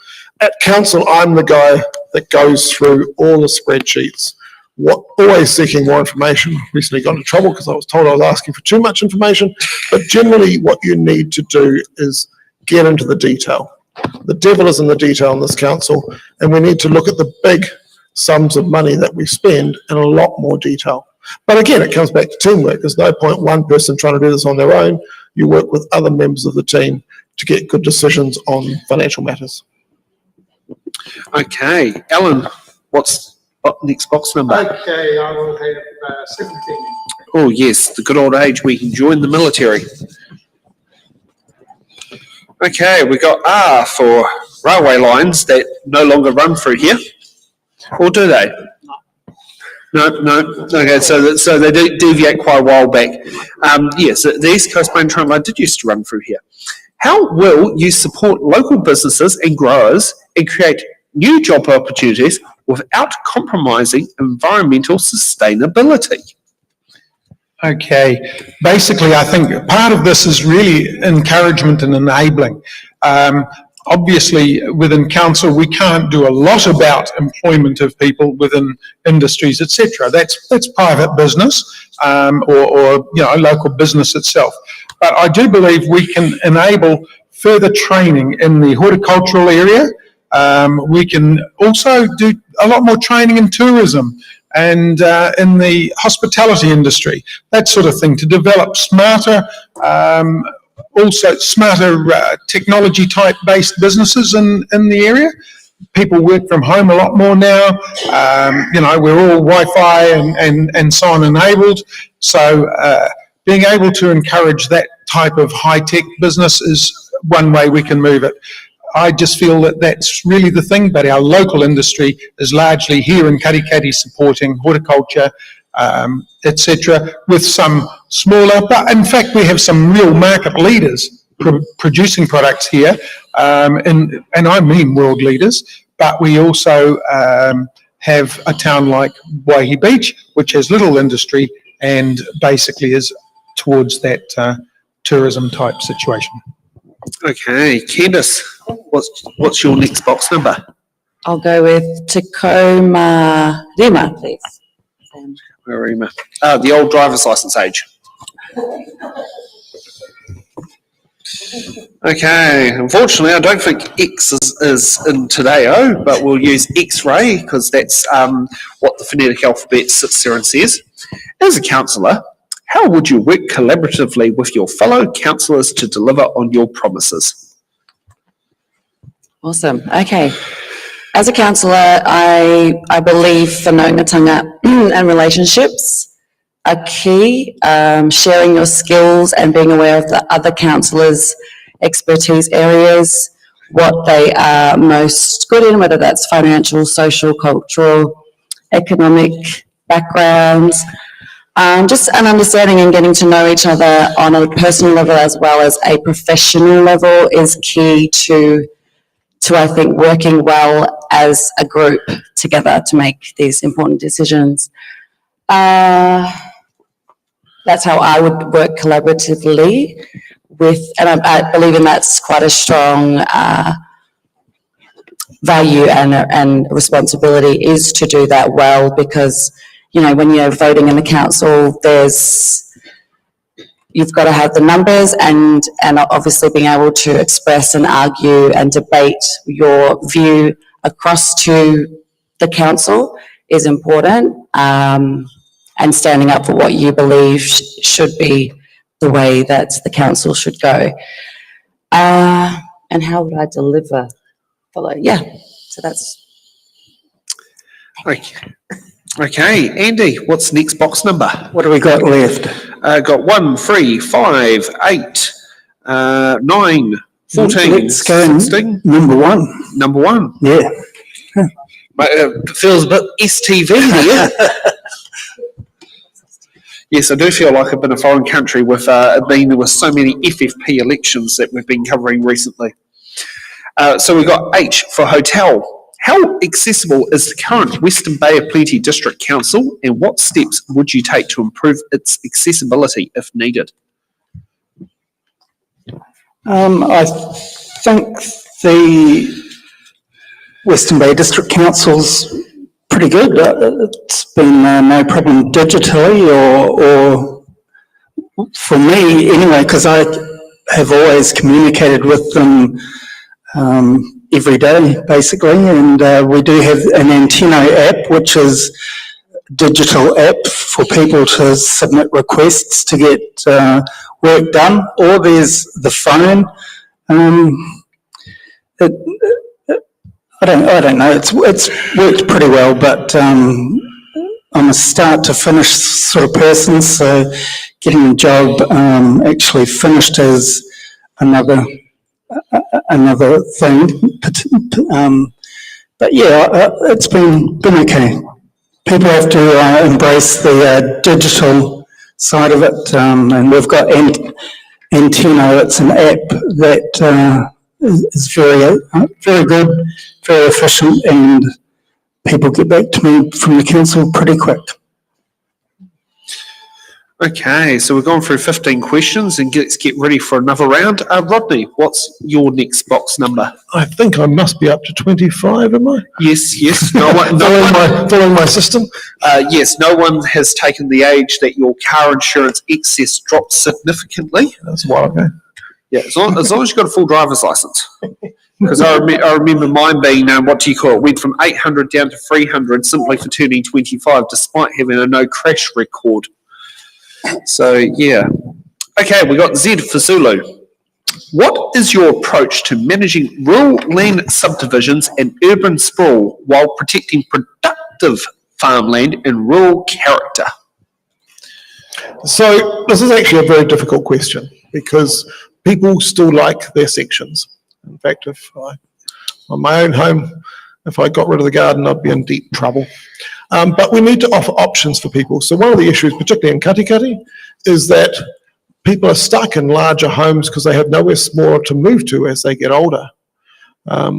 At council, I'm the guy that goes through all the spreadsheets, always seeking more information. Recently got into trouble because I was told I was asking for too much information. But generally, what you need to do is get into the detail. The devil is in the detail in this council, and we need to look at the big sums of money that we spend in a lot more detail. But again, it comes back to teamwork. There's no point one person trying to do this on their own. You work with other members of the team to get good decisions on financial matters. Okay, Alan, what's next box number? Okay, I will have 17. Oh yes, the good old age where you can join the military. Okay, we got R for railway lines that no longer run through here. Or do they? No. Okay, so they deviate quite a while back. Yes, the East Coast Main Train Line did used to run through here. How will you support local businesses and growers and create new job opportunities without compromising environmental sustainability? Okay, basically, I think part of this is really encouragement and enabling. Obviously, within council, we can't do a lot about employment of people within industries, etc. That's private business or local business itself. But I do believe we can enable further training in the horticultural area. We can also do a lot more training in tourism and in the hospitality industry, that sort of thing, to develop smarter technology type based businesses in the area. People work from home a lot more now. We're all Wi-Fi and so on enabled. So being able to encourage that type of high tech business is one way we can move it. I just feel that that's really the thing, but our local industry is largely here in Katikati supporting horticulture, etc., with some smaller, but in fact we have some real market leaders producing products here, and I mean world leaders, but we also have a town like Waihī Beach, which has little industry and basically is towards that tourism type situation. Okay, Candice, what's your next box number? I'll go with Tacoma Rima, please. Marima. The old driver's license age. Okay, unfortunately, I don't think X is in today, but we'll use X-ray because that's what the phonetic alphabet sits there and says. As a councillor, how would you work collaboratively with your fellow councillors to deliver on your promises? Awesome. Okay. As a councillor, I believe whanaungatanga and relationships are key. Sharing your skills and being aware of the other councillors' expertise areas, what they are most good in, whether that's financial, social, cultural, economic backgrounds. Just an understanding and getting to know each other on a personal level as well as a professional level is key to I think working well as a group together to make these important decisions. That's how I would work collaboratively with, and I believe in that's quite a strong value and responsibility is to do that well, because you know, when you're voting in the council, you've got to have the numbers and obviously being able to express and argue and debate your view across to the council is important, and standing up for what you believe should be the way that the council should go. And how would I deliver? Yeah, so that's... Okay, Andy, what's the next box number? What do we got left? Got 1, 3, 5, 8, 9, 14, Let's go 16. Number one. Number 1. Yeah. It feels a bit STV there. Yes, I do feel like I've been a foreign country with being with so many FFP elections that we've been covering recently. So we've got H for hotel. How accessible is the current Western Bay of Plenty District Council, and what steps would you take to improve its accessibility if needed? I think the Western Bay District Council's pretty good. It's been no problem digitally or for me anyway, because I have always communicated with them every day, basically, and we do have an Antenno app, which is a digital app for people to submit requests to get work done, or there's the phone. I don't know, it's worked pretty well, but I'm a start to finish sort of person, so getting the job actually finished is another thing, but yeah, it's been okay. People have to embrace the digital side of it, and we've got Antenno. It's an app that is very good, very efficient, and people get back to me from the council pretty quick. Okay, so we've gone through 15 questions and let's get ready for another round. Rodney, what's your next box number? I think I must be up to 25, am I? Yes. No one, Following my system? yes, no one has taken the age that your car insurance excess dropped significantly. That's a while ago. Yeah, as long as you've got a full driver's license. Because I remember mine being, went from 800 down to 300 simply for turning 25, despite having a no crash record. So, yeah. Okay, we got Z for Zulu. What is your approach to managing rural land subdivisions and urban sprawl while protecting productive farmland and rural character? So this is actually a very difficult question because people still like their sections. In fact, on my own home, if I got rid of the garden, I'd be in deep trouble. But we need to offer options for people. So one of the issues, particularly in Katikati, is that people are stuck in larger homes because they have nowhere smaller to move to as they get older.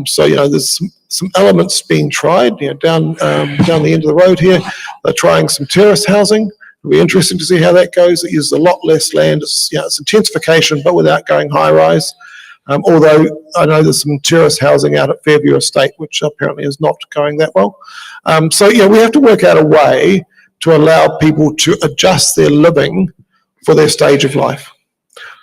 So, there's some elements being tried, down the end of the road here. They're trying some terrace housing. It'll be interesting to see how that goes. It uses a lot less land. It's intensification, but without going high rise. Although I know there's some terrace housing out at Fairview Estate, which apparently is not going that well. So we have to work out a way to allow people to adjust their living for their stage of life.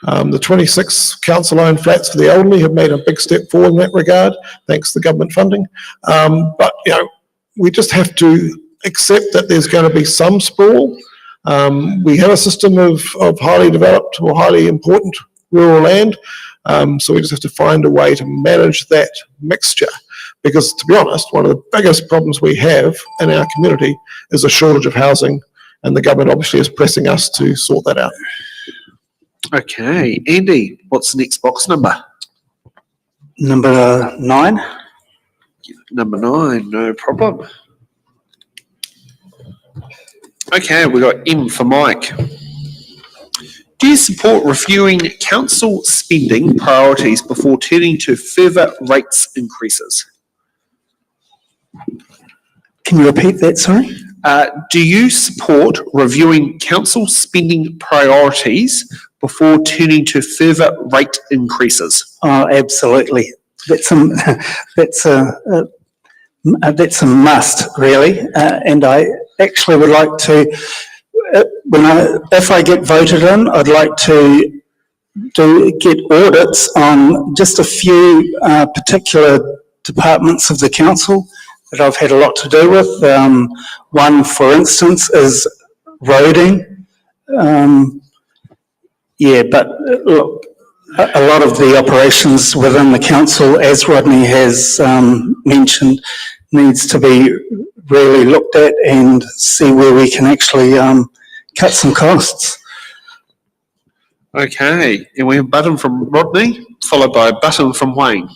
The 26 council-owned flats for the elderly have made a big step forward in that regard, thanks to government funding. But we just have to accept that there's going to be some sprawl. We have a system of highly developed or highly important rural land. So we just have to find a way to manage that mixture. Because to be honest, one of the biggest problems we have in our community is a shortage of housing, and the government obviously is pressing us to sort that out. Okay, Andy, what's the next box number? Number 9. Number 9, no problem. Okay, we got M for Mike. Do you support reviewing council spending priorities before turning to further rates increases? Can you repeat that, sorry? Do you support reviewing council spending priorities before turning to further rate increases? Oh, absolutely. That's a must, really. And I actually would like to, if I get voted in, I'd like to get audits on just a few particular departments of the council that I've had a lot to do with. One, for instance, is roading. But look, a lot of the operations within the council, as Rodney has mentioned, needs to be really looked at and see where we can actually cut some costs. Okay, and we have a button from Rodney, followed by a button from Wayne.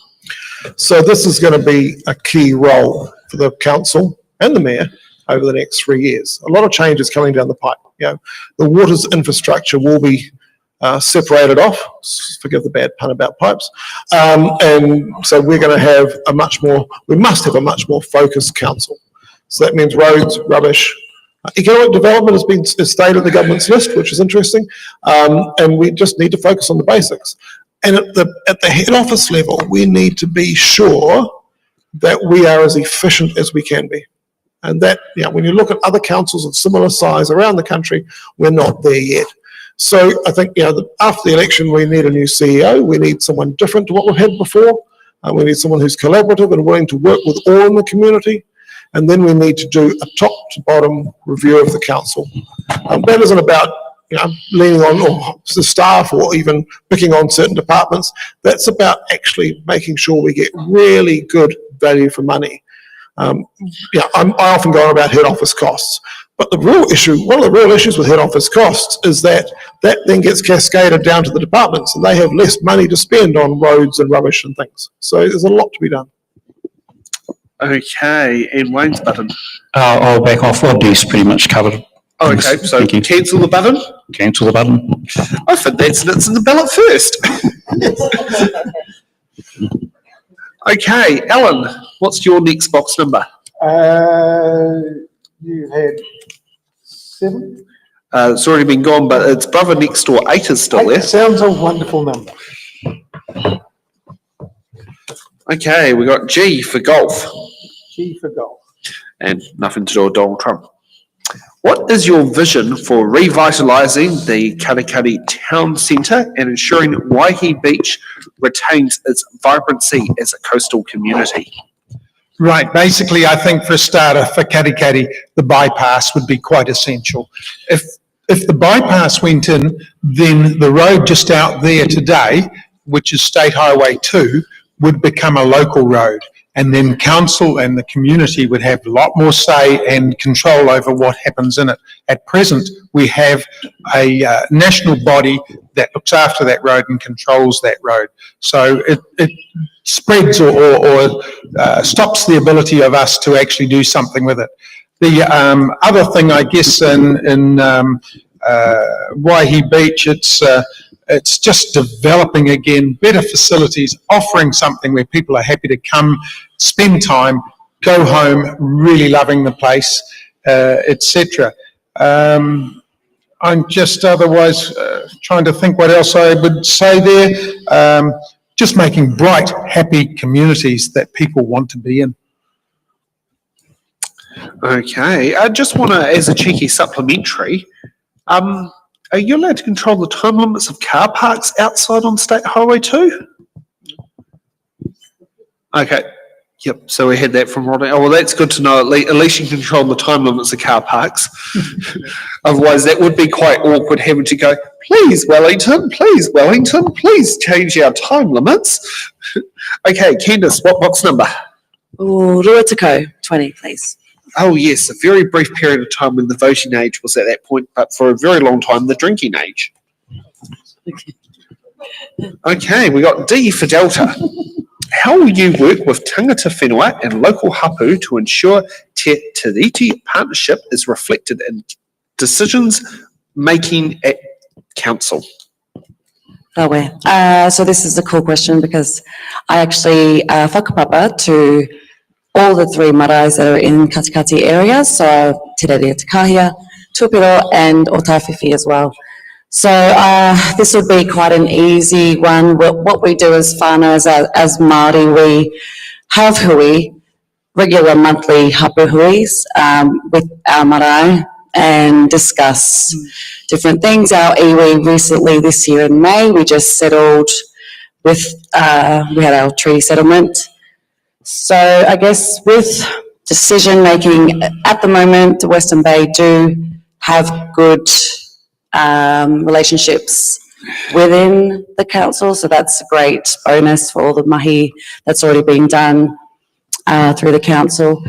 So this is going to be a key role for the council and the mayor over the next 3 years. A lot of changes coming down the pipe. The water's infrastructure will be separated off, forgive the bad pun about pipes, and so we're going to have we must have a much more focused council. So that means roads, rubbish. Economic development has stayed on the government's list, which is interesting, and we just need to focus on the basics. And at the head office level, we need to be sure that we are as efficient as we can be. And that, when you look at other councils of similar size around the country, we're not there yet. So I think, after the election, we need a new CEO. We need someone different to what we've had before. We need someone who's collaborative and willing to work with all in the community. And then we need to do a top to bottom review of the council. That isn't about leaning on the staff or even picking on certain departments. That's about actually making sure we get really good value for money. I often go on about head office costs, but one of the real issues with head office costs is that then gets cascaded down to the departments, and they have less money to spend on roads and rubbish and things. So there's a lot to be done. Okay, and Wayne's button. I'll back off. Rodney's pretty much covered. Okay, so cancel the button. Cancel the button. I think that's in the ballot first. Okay, Alan, what's your next box number? You had 7? It's already been gone, but it's brother next door. 8 is still 8 there. sounds a wonderful number. Okay, we got G for golf. G for golf. And nothing to do with Donald Trump. What is your vision for revitalising the Katikati Town Centre and ensuring Waihī Beach retains its vibrancy as a coastal community? Right, basically, I think for a starter, for Katikati, the bypass would be quite essential. If the bypass went in, then the road just out there today, which is State Highway 2, would become a local road. And then council and the community would have a lot more say and control over what happens in it. At present, we have a national body that looks after that road and controls that road. So it spreads or stops the ability of us to actually do something with it. The other thing, I guess, in Waihī Beach, it's just developing again better facilities, offering something where people are happy to come, spend time, go home, really loving the place, etc. I'm just otherwise trying to think what else I would say there. Just making bright, happy communities that people want to be in. Okay, I just want to, as a cheeky supplementary, are you allowed to control the time limits of car parks outside on State Highway 2? Okay, yep, so we had that from Rodney. Oh, well, that's good to know. At least you can control the time limits of car parks. Otherwise, that would be quite awkward having to go, please, Wellington, please change our time limits. Okay, Candice, what box number? Ooh, Ruatako, 20, please. Oh, yes, a very brief period of time when the voting age was at that point, but for a very long time, the drinking age. Okay, we got D for Delta. How will you work with tangata whenua and local hapu to ensure Te Tiriti partnership is reflected in decisions making at council? So this is a cool question because I actually whakapapa to all the three maraes that are in Katikati area, so Te Rere Takahia, Tupiro and Otawhiwhi as well. So this would be quite an easy one. What we do as whānau, as Māori, we have hui, regular monthly hapu huis with our marae and discuss different things. Our iwi recently this year in May, we just settled with, we had our tree settlement. So I guess with decision making at the moment, the Western Bay do have good relationships within the council, so that's a great bonus for all the mahi that's already being done through the council.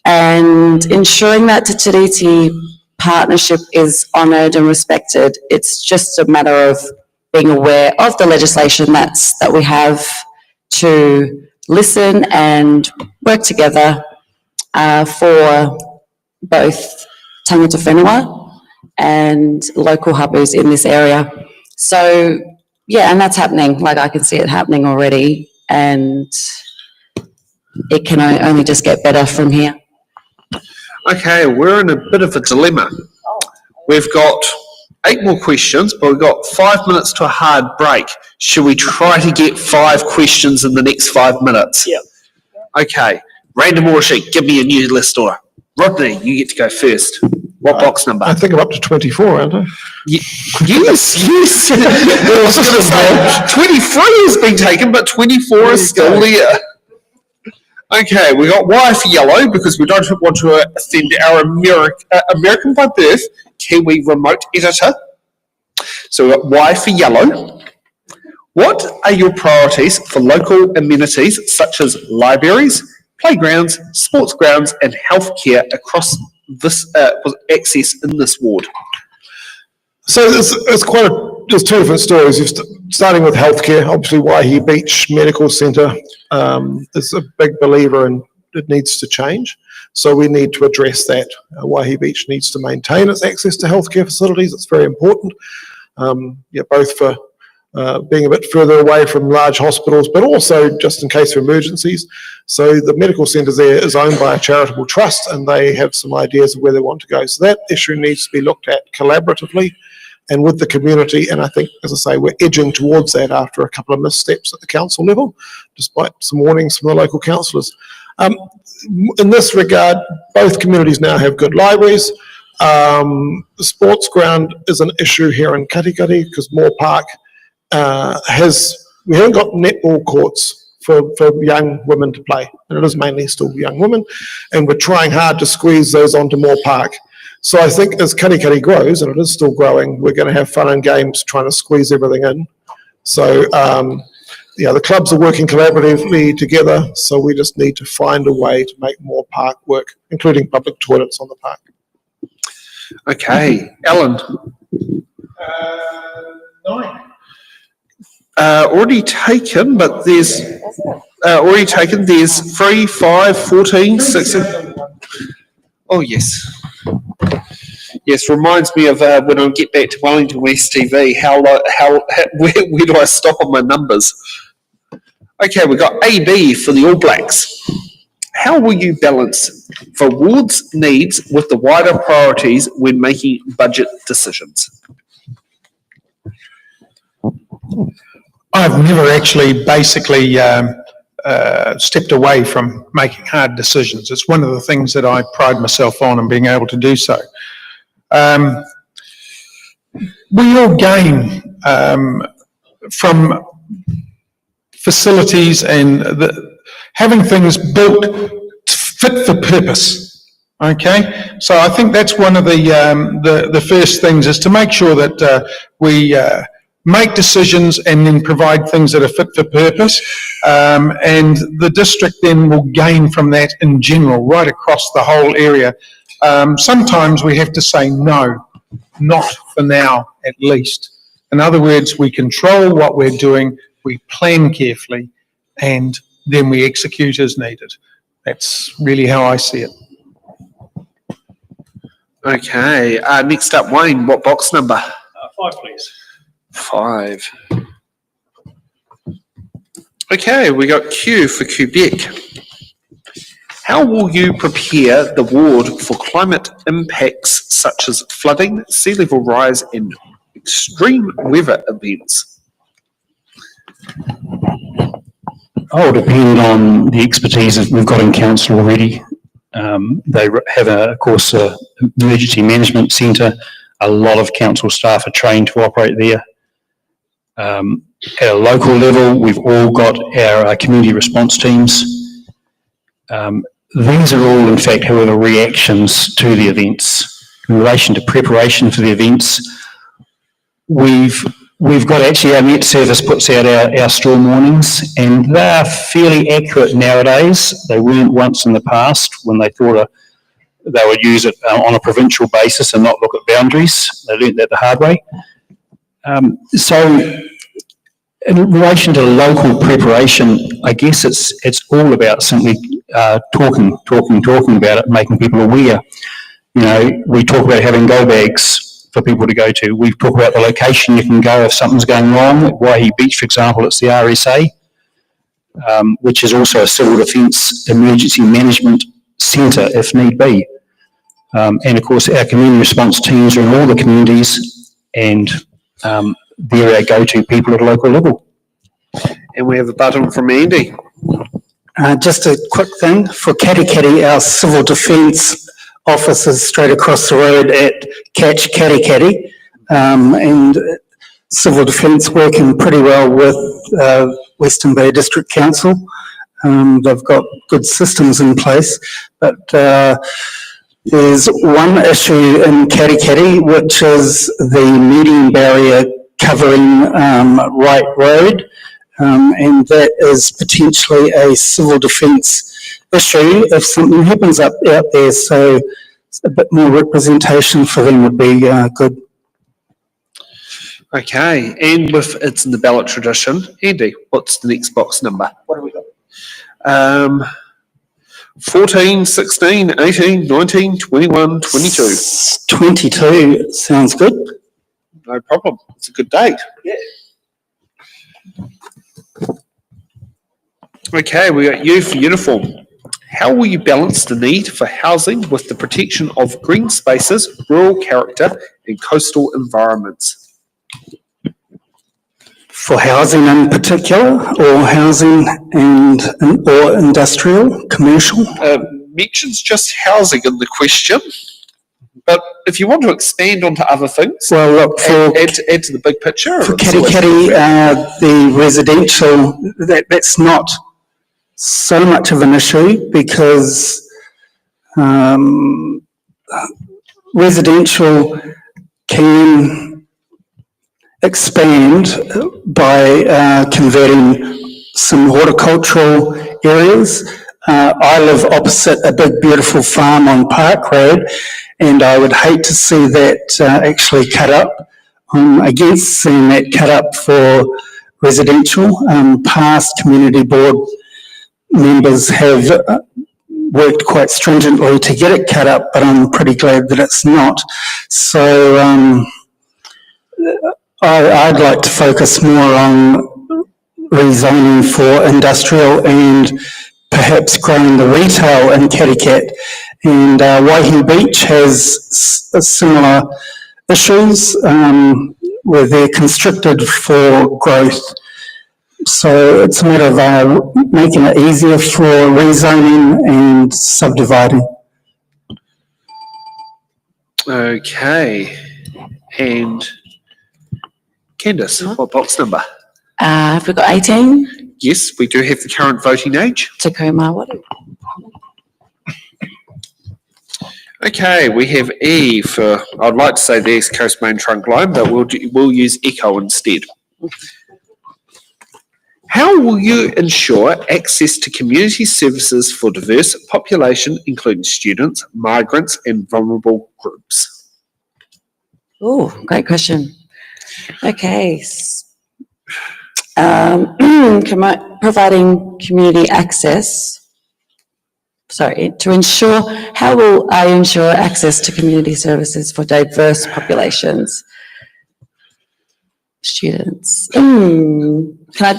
And ensuring that Te Tiriti partnership is honoured and respected. It's just a matter of being aware of the legislation that we have to listen and work together for both tangata whenua and local hapus in this area. So, yeah, and that's happening. Like, I can see it happening already, and it can only just get better from here. Okay, we're in a bit of a dilemma. We've got 8 more questions, but we've got 5 minutes to a hard break. Should we try to get 5 questions in the next 5 minutes? Yep. Okay, random order sheet, give me a new list order. Rodney, you get to go first. What box number? I think I'm up to 24, aren't I? Yes. I was going to say 23 has been taken, but 24 is still there. Okay, we got Y for yellow because we don't want to offend our American by birth Kiwi remote editor. So we got Y for yellow. What are your priorities for local amenities such as libraries, playgrounds, sports grounds, and healthcare across this access in this ward? So it's quite there's 2 different stories. Starting with healthcare, obviously Waihī Beach Medical Centre is a big believer in it needs to change. So we need to address that. Waihī Beach needs to maintain its access to healthcare facilities. It's very important, both for being a bit further away from large hospitals, but also just in case of emergencies. So the medical centre there is owned by a charitable trust, and they have some ideas of where they want to go. So that issue needs to be looked at collaboratively and with the community. And I think, as I say, we're edging towards that after a couple of missteps at the council level, despite some warnings from the local councillors. In this regard, both communities now have good libraries. The sports ground is an issue here in Katikati because Moore Park we haven't got netball courts for young women to play, and it is mainly still young women, and we're trying hard to squeeze those onto Moore Park. So I think as Katikati grows, and it is still growing, we're going to have fun and games trying to squeeze everything in. So the clubs are working collaboratively together, so we just need to find a way to make Moore Park work, including public toilets on the park. Okay, Alan. 9. Already taken, but there's there's 3, 5, 14, 16. Oh, yes. Yes, reminds me of when I get back to Wellington West TV, where do I stop on my numbers? Okay, we've got AB for the All Blacks. How will you balance the ward's needs with the wider priorities when making budget decisions? I've never actually basically stepped away from making hard decisions. It's one of the things that I pride myself on and being able to do so. We all gain from facilities and having things built fit for purpose. Okay, so I think that's one of the first things, is to make sure that we make decisions and then provide things that are fit for purpose, and the district then will gain from that in general, right across the whole area. Sometimes we have to say no, not for now at least. In other words, we control what we're doing, we plan carefully, and then we execute as needed. That's really how I see it. Okay, next up, Wayne, what box number? 5, please. 5. Okay, we got Q for Quebec. How will you prepare the ward for climate impacts such as flooding, sea level rise, and extreme weather events? Oh, depend on the expertise that we've got in council already. They have, of course, an emergency management centre. A lot of council staff are trained to operate there. At a local level, we've all got our community response teams. These are all, in fact, however, reactions to the events. In relation to preparation for the events, we've got actually our Met Service puts out our storm warnings, and they are fairly accurate nowadays. They weren't once in the past when they thought they would use it on a provincial basis and not look at boundaries. They learnt that the hard way. So in relation to local preparation, I guess it's all about simply talking about it, making people aware. You know, we talk about having go bags for people to go to. We talk about the location you can go if something's going wrong. At Waihī Beach, for example, it's the RSA, which is also a civil defence emergency management centre if need be. And of course, our community response teams are in all the communities, and they're our go-to people at a local level. And we have a button from Andy. Just a quick thing, for Katikati, our civil defence office is straight across the road at Catch Katikati, and civil defence working pretty well with Western Bay District Council. They've got good systems in place, but there's one issue in Katikati, which is the median barrier covering Wright Road, and that is potentially a civil defence issue if something happens out there, so a bit more representation for them would be good. Okay, and with it's in the ballot tradition, Andy, what's the next box number? What have we got? 14, 16, 18, 19, 21, 22. 22 sounds good. No problem. It's a good date. Yeah. Okay, we got you for uniform. How will you balance the need for housing with the protection of green spaces, rural character, and coastal environments? For housing in particular, or housing or industrial, commercial? Mentions just housing in the question, but if you want to expand onto other things, Well, look, for add to the big picture. For Katikati, the residential, that's not so much of an issue because residential can expand by converting some horticultural areas. I live opposite a big beautiful farm on Park Road, and I would hate to see that actually cut up. I'm against seeing that cut up for residential. Past community board members have worked quite stringently to get it cut up, but I'm pretty glad that it's not. So I'd like to focus more on rezoning for industrial and perhaps growing the retail in Katikati. And Waihī Beach has similar issues where they're constricted for growth. So it's a matter of making it easier for rezoning and subdividing. Okay. And Candice, what box number? Have we got 18? Yes, we do have the current voting age. Te Kaumāwaru. Okay, we have E for, I'd like to say the East Coast Main Trunk Line, but we'll use Echo instead. How will you ensure access to community services for diverse population, including students, migrants, and vulnerable groups? Oh, great question. Okay. Providing community access. How will I ensure access to community services for diverse populations? Students. Can I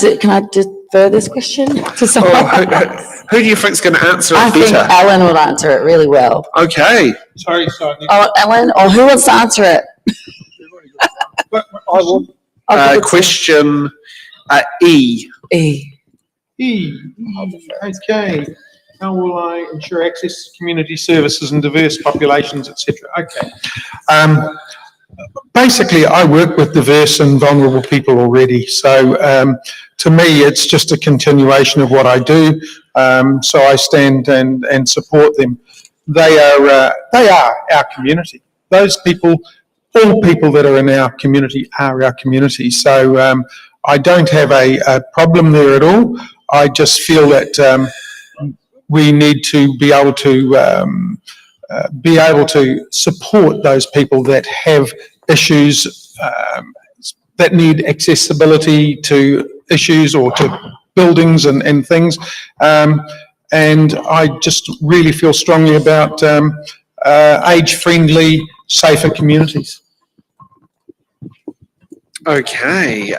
defer this question to someone else? Who do you think is going to answer it I think better? Ellen will answer it really well. Okay. Sorry. Oh, Ellen, or who wants to answer it? I will. Question E. E. Okay. How will I ensure access to community services and diverse populations, etc.? Okay. Basically, I work with diverse and vulnerable people already. So to me, it's just a continuation of what I do. So I stand and support them. They are our community. Those people, all people that are in our community are our community. So I don't have a problem there at all. I just feel that we need to be able to support those people that have issues that need accessibility to issues or to buildings and things. And I just really feel strongly about age-friendly, safer communities. Okay,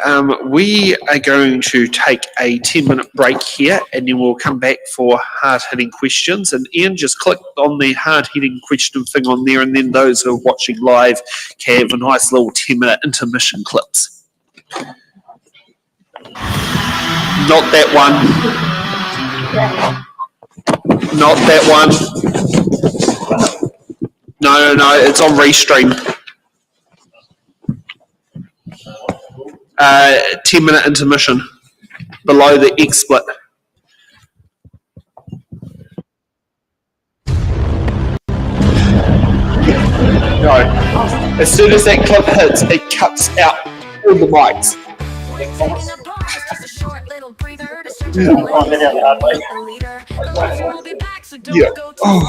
we are going to take a 10-minute break here and then we'll come back for hard-hitting questions. And Ian, just click on the hard-hitting question thing on there, and then those who are watching live can have a nice little 10-minute intermission clips. Not that one. Not that one. No, it's on Restream. 10-minute intermission below the XSplit. No. As soon as that clip hits, it cuts out all the mics. Yeah. Oh.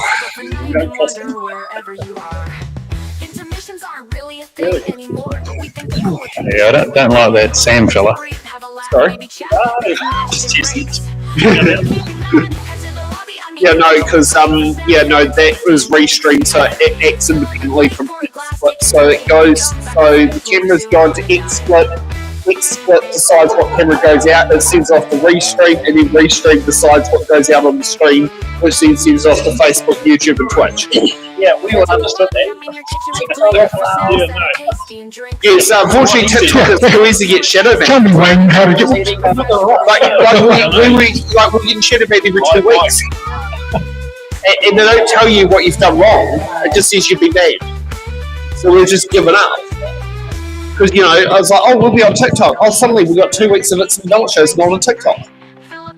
Intermissions aren't really a thing anymore. Yeah, I don't like that Sam fella. Sorry? Yeah, no, because that was restreamed, so it acts independently from XSplit. So it goes, so the camera's going to XSplit. XSplit decides what camera goes out, it sends off the restream, and then restream decides what goes out on the stream, which then sends off to Facebook, YouTube, and Twitch. Yeah, we all understood that. Yes, unfortunately, TikTok is too easy to get shadow banned. Tell me, Wayne, how to get... We're getting shadow banned every 2 weeks. And they don't tell you what you've done wrong, it just says you've been banned. So we're just giving up. Because, I was like, we'll be on TikTok. Oh, suddenly we got 2 weeks of It's and Ballot shows not on TikTok. Oh,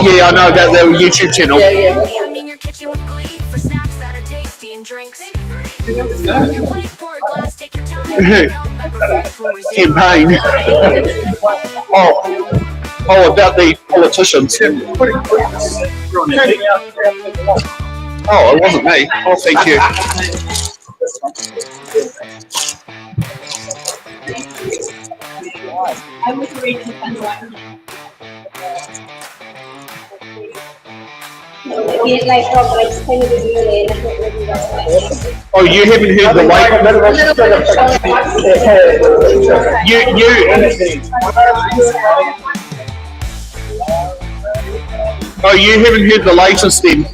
yeah, I know about the YouTube channel. Campaign. Oh, about the politicians. Oh, it wasn't me. Oh, thank you. I was reading the contract. Oh, you haven't heard the wait. Oh, you haven't heard the latest then.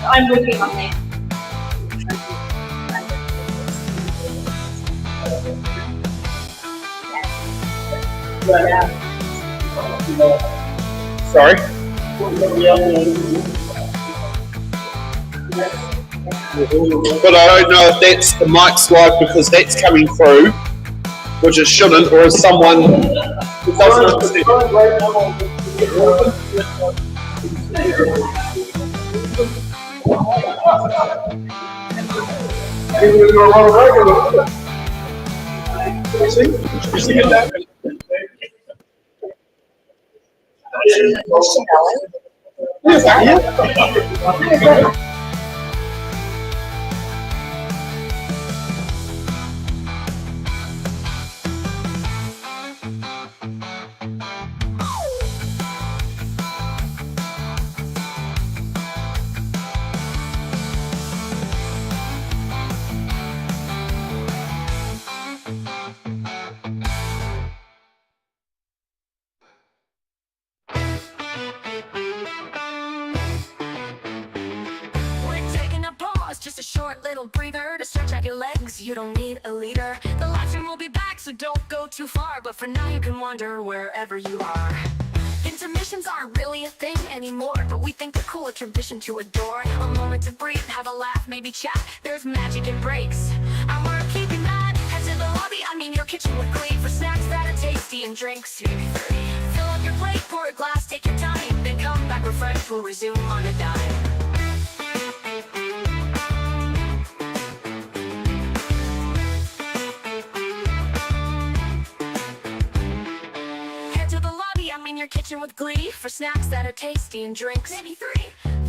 I'm working on that. Sorry. But I don't know if that's the mic slide because that's coming through, which it shouldn't, or is someone who doesn't understand. Just a short little breather to stretch out your legs. You don't need a leader. The live stream will be back, so don't go too far. But for now, you can wander wherever you are. Intermissions aren't really a thing anymore, but we think they're cool, a tradition to adore. A moment to breathe, have a laugh, maybe chat. There's magic in breaks, and we're keeping that. Head to the lobby, I mean your kitchen with glee, for snacks that are tasty and drinks. Fill up your plate, pour a glass, take your time, then come back refreshed. We'll resume on a dime. Your kitchen with glee, for snacks that are tasty and drinks. Maybe 3.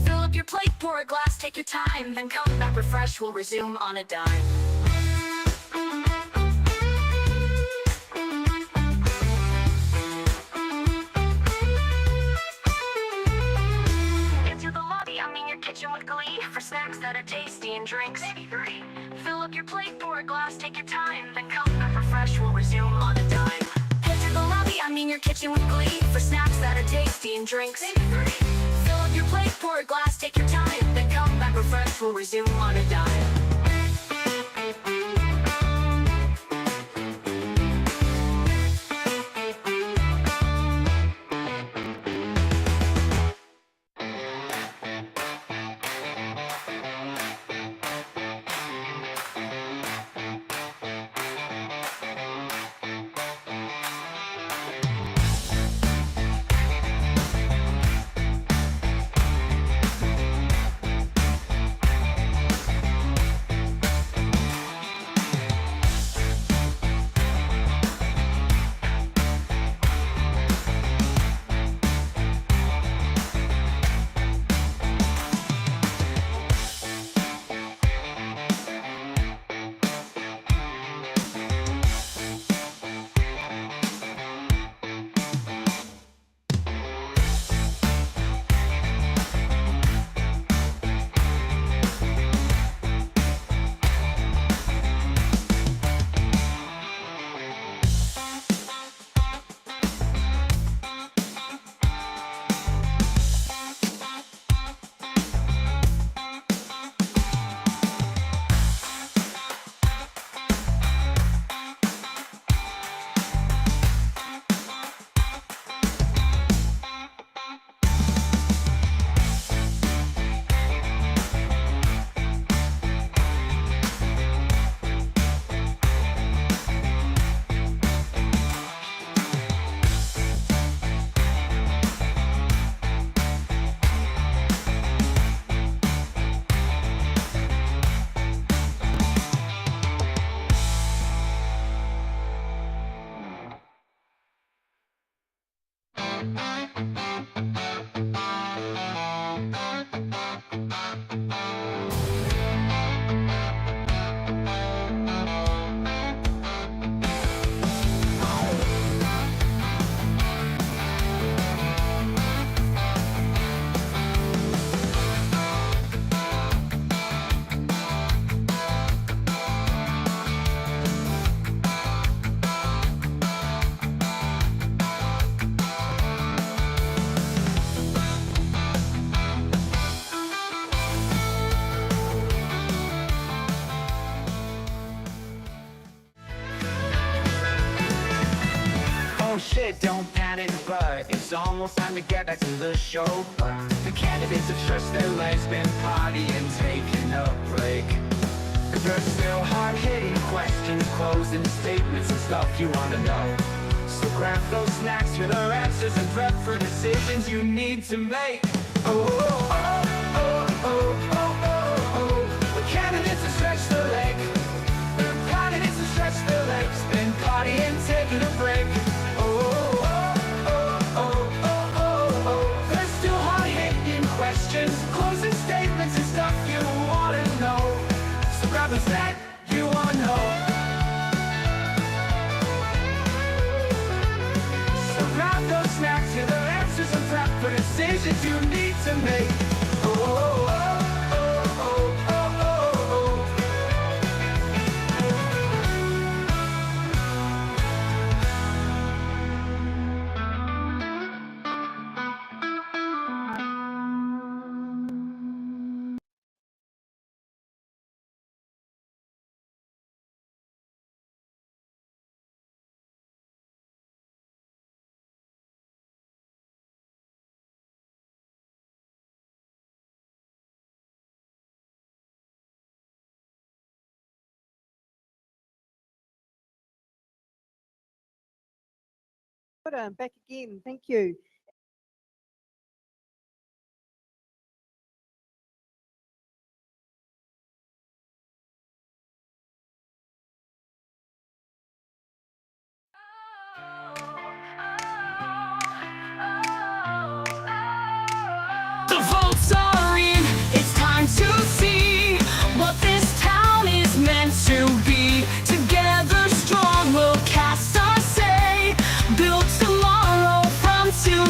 Fill up your plate, pour a glass, take your time, then come back refreshed. We'll resume on a dime. Into the lobby, I mean your kitchen with glee, for snacks that are tasty and drinks. Maybe 3. Fill up your plate, pour a glass, take your time, then come back refreshed. We'll resume on a dime. I mean your kitchen with glee, for snacks that are tasty and drinks. Maybe 3. Fill up your plate, pour a glass, take your time, then come back refreshed. We'll resume on a dime. kid, don't panic, but it's almost time to get back to the show. The candidates have stretched their legs, been partying, taking a break. Cause there's still hard-hitting questions, closing statements and stuff you wanna know. So grab those snacks for their answers and prep for decisions you need to make. Oh, oh, oh, oh, oh, oh, oh. The candidates have stretched their legs. The candidates have stretched their legs, been partying, taking a break. Oh, oh, oh, oh, oh, oh, oh. There's still hard-hitting questions, closing statements and stuff you wanna know. So grab the snack you wanna know. So grab those snacks, hear their answers and prep for decisions you need to make. Oh, oh, oh, oh, oh, oh, oh. I'm back again. Thank you. The votes are in, it's time to see what this town is meant to be. Together strong we'll cast our say, build tomorrow from today.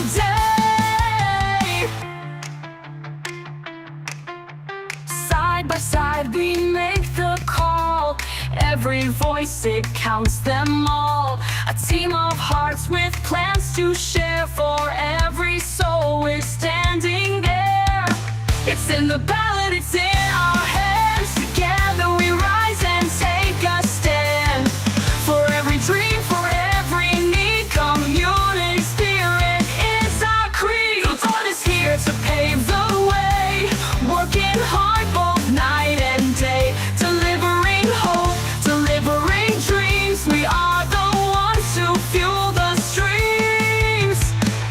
Side by side we make the call, every voice it counts them all. A team of hearts with plans to share, for every soul we're standing there. It's in the ballot, it's in our hands. Together we rise and take a stand. For every dream, for every need, community spirit is our creed. The vote is here to pave the way, working hard both night and day, delivering hope, delivering dreams. We are the ones who fuel the streams.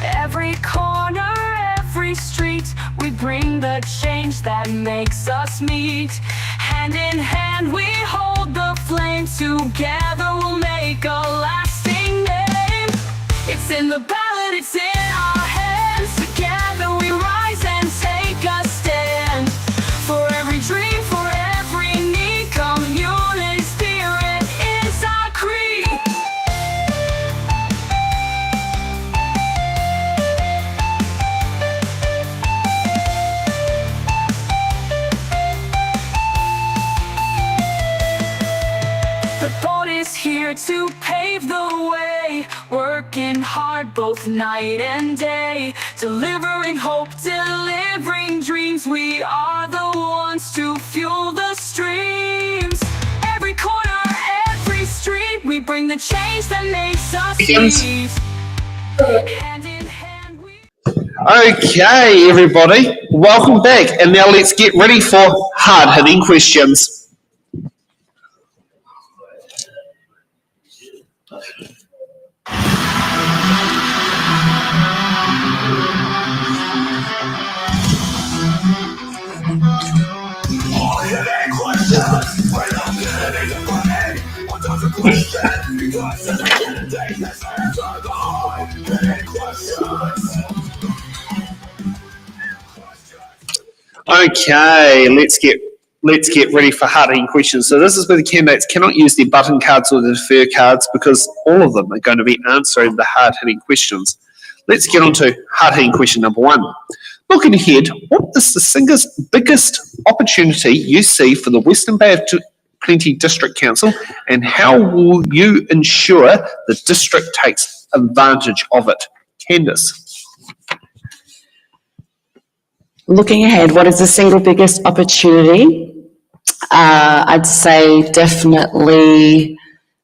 Every corner, every street, we bring the change that makes us meet. Hand in hand we hold the flame, together we'll make a lasting name. It's in the ballot, it's in our hands. Together we rise and take a stand. For every dream, for every need, community spirit is our creed. The vote is here to pave the way, working hard both night and day, delivering hope, delivering dreams. We are the ones to fuel the streams. Every corner, every street, we bring the change that makes us lead. Hand in hand we... Okay, everybody, welcome back. And now let's get ready for hard-hitting questions. Okay, let's get ready for hard-hitting questions. So this is where the candidates cannot use their button cards or their defer cards, because all of them are going to be answering the hard-hitting questions. Let's get on to hard-hitting question number one. Looking ahead, what is the single biggest opportunity you see for the Western Bay of Plenty District Council, and how will you ensure the district takes advantage of it? Candice. Looking ahead, what is the single biggest opportunity? I'd say definitely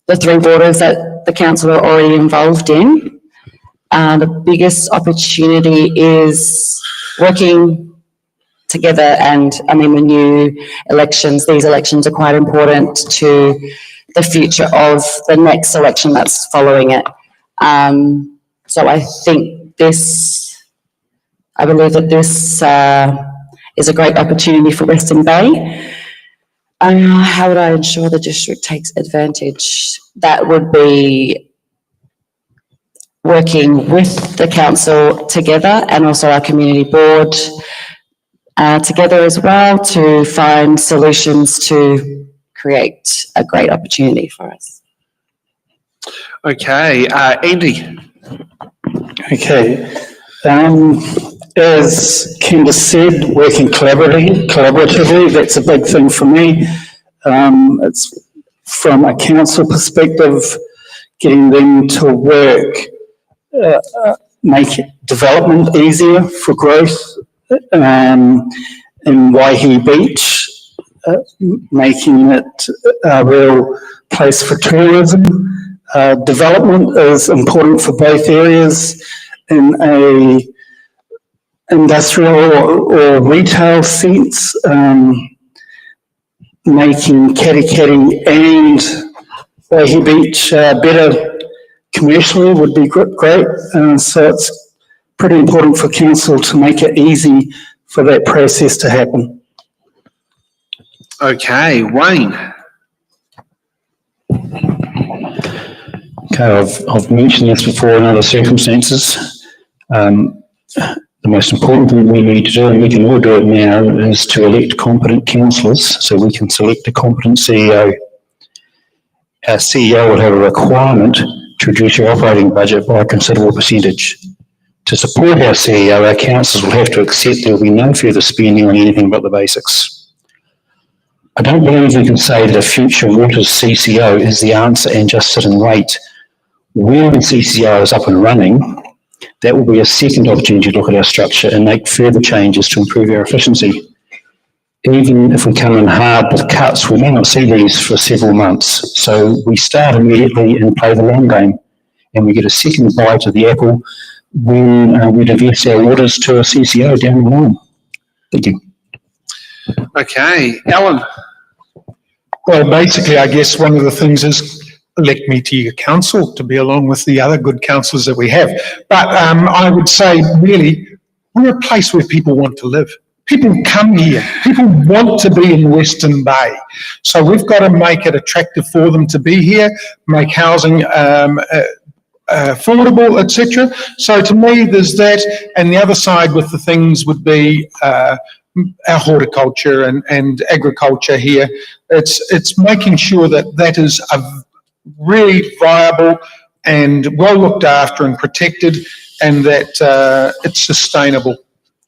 the three borders that the council are already involved in. The biggest opportunity is working together, and I mean, the new elections, these elections are quite important to the future of the next election that's following it. So I think I believe that this is a great opportunity for Western Bay. How would I ensure the district takes advantage? That would be working with the council together and also our community board together as well to find solutions to create a great opportunity for us. Okay, Andy. Okay. As Kendra said, working collaboratively, that's a big thing for me. It's from a council perspective, getting them to work, make development easier for growth in Waihī Beach, making it a real place for tourism. Development is important for both areas in a industrial or retail sense. Making Katikati and Waihī Beach better commercially would be great. So it's pretty important for council to make it easy for that process to happen. Okay, Wayne. Okay, I've mentioned this before in other circumstances. The most important thing we need to do, and we can all do it now, is to elect competent councillors so we can select a competent CEO. Our CEO will have a requirement to reduce your operating budget by a considerable percentage. To support our CEO, our councillors will have to accept there will be no further spending on anything but the basics. I don't believe we can say that a future Waters CCO is the answer and just sit and wait. When the CCO is up and running, that will be a second opportunity to look at our structure and make further changes to improve our efficiency. Even if we come in hard with cuts, we may not see these for several months. So we start immediately and play the long game, and we get a second bite of the apple when we divest our orders to a CCO down the line. Thank you. Okay, Alan. Well, basically, I guess one of the things is elect me to your council to be along with the other good councillors that we have. But I would say, really, we're a place where people want to live. People come here. People want to be in Western Bay. So we've got to make it attractive for them to be here, make housing affordable, etc. So to me, there's that. And the other side with the things would be our horticulture and agriculture here. It's making sure that that is a really viable and well looked after and protected, and that it's sustainable.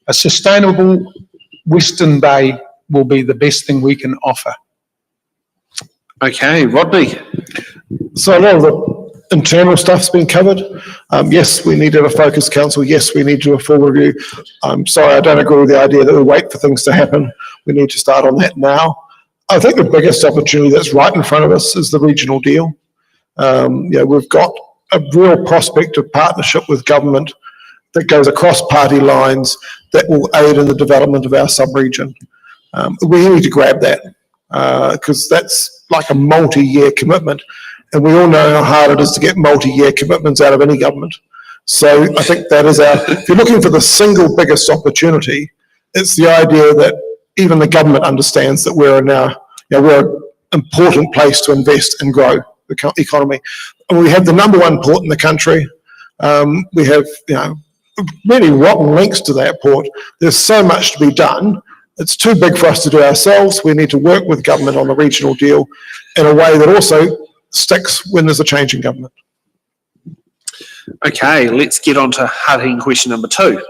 A sustainable Western Bay will be the best thing we can offer. Okay, Rodney. So a lot of the internal stuff's been covered. Yes, we need to have a focused council. Yes, we need to do a full review. I'm sorry, I don't agree with the idea that we wait for things to happen. We need to start on that now. I think the biggest opportunity that's right in front of us is the regional deal. We've got a real prospect of partnership with government that goes across party lines that will aid in the development of our sub-region. We need to grab that because that's like a multi-year commitment, and we all know how hard it is to get multi-year commitments out of any government. So I think that is if you're looking for the single biggest opportunity, it's the idea that even the government understands that we're an important place to invest and grow the economy. And we have the number one port in the country. We have, really rotten links to that port. There's so much to be done. It's too big for us to do ourselves. We need to work with government on the regional deal in a way that also sticks when there's a change in government. Okay, let's get on to hard-hitting question number 2.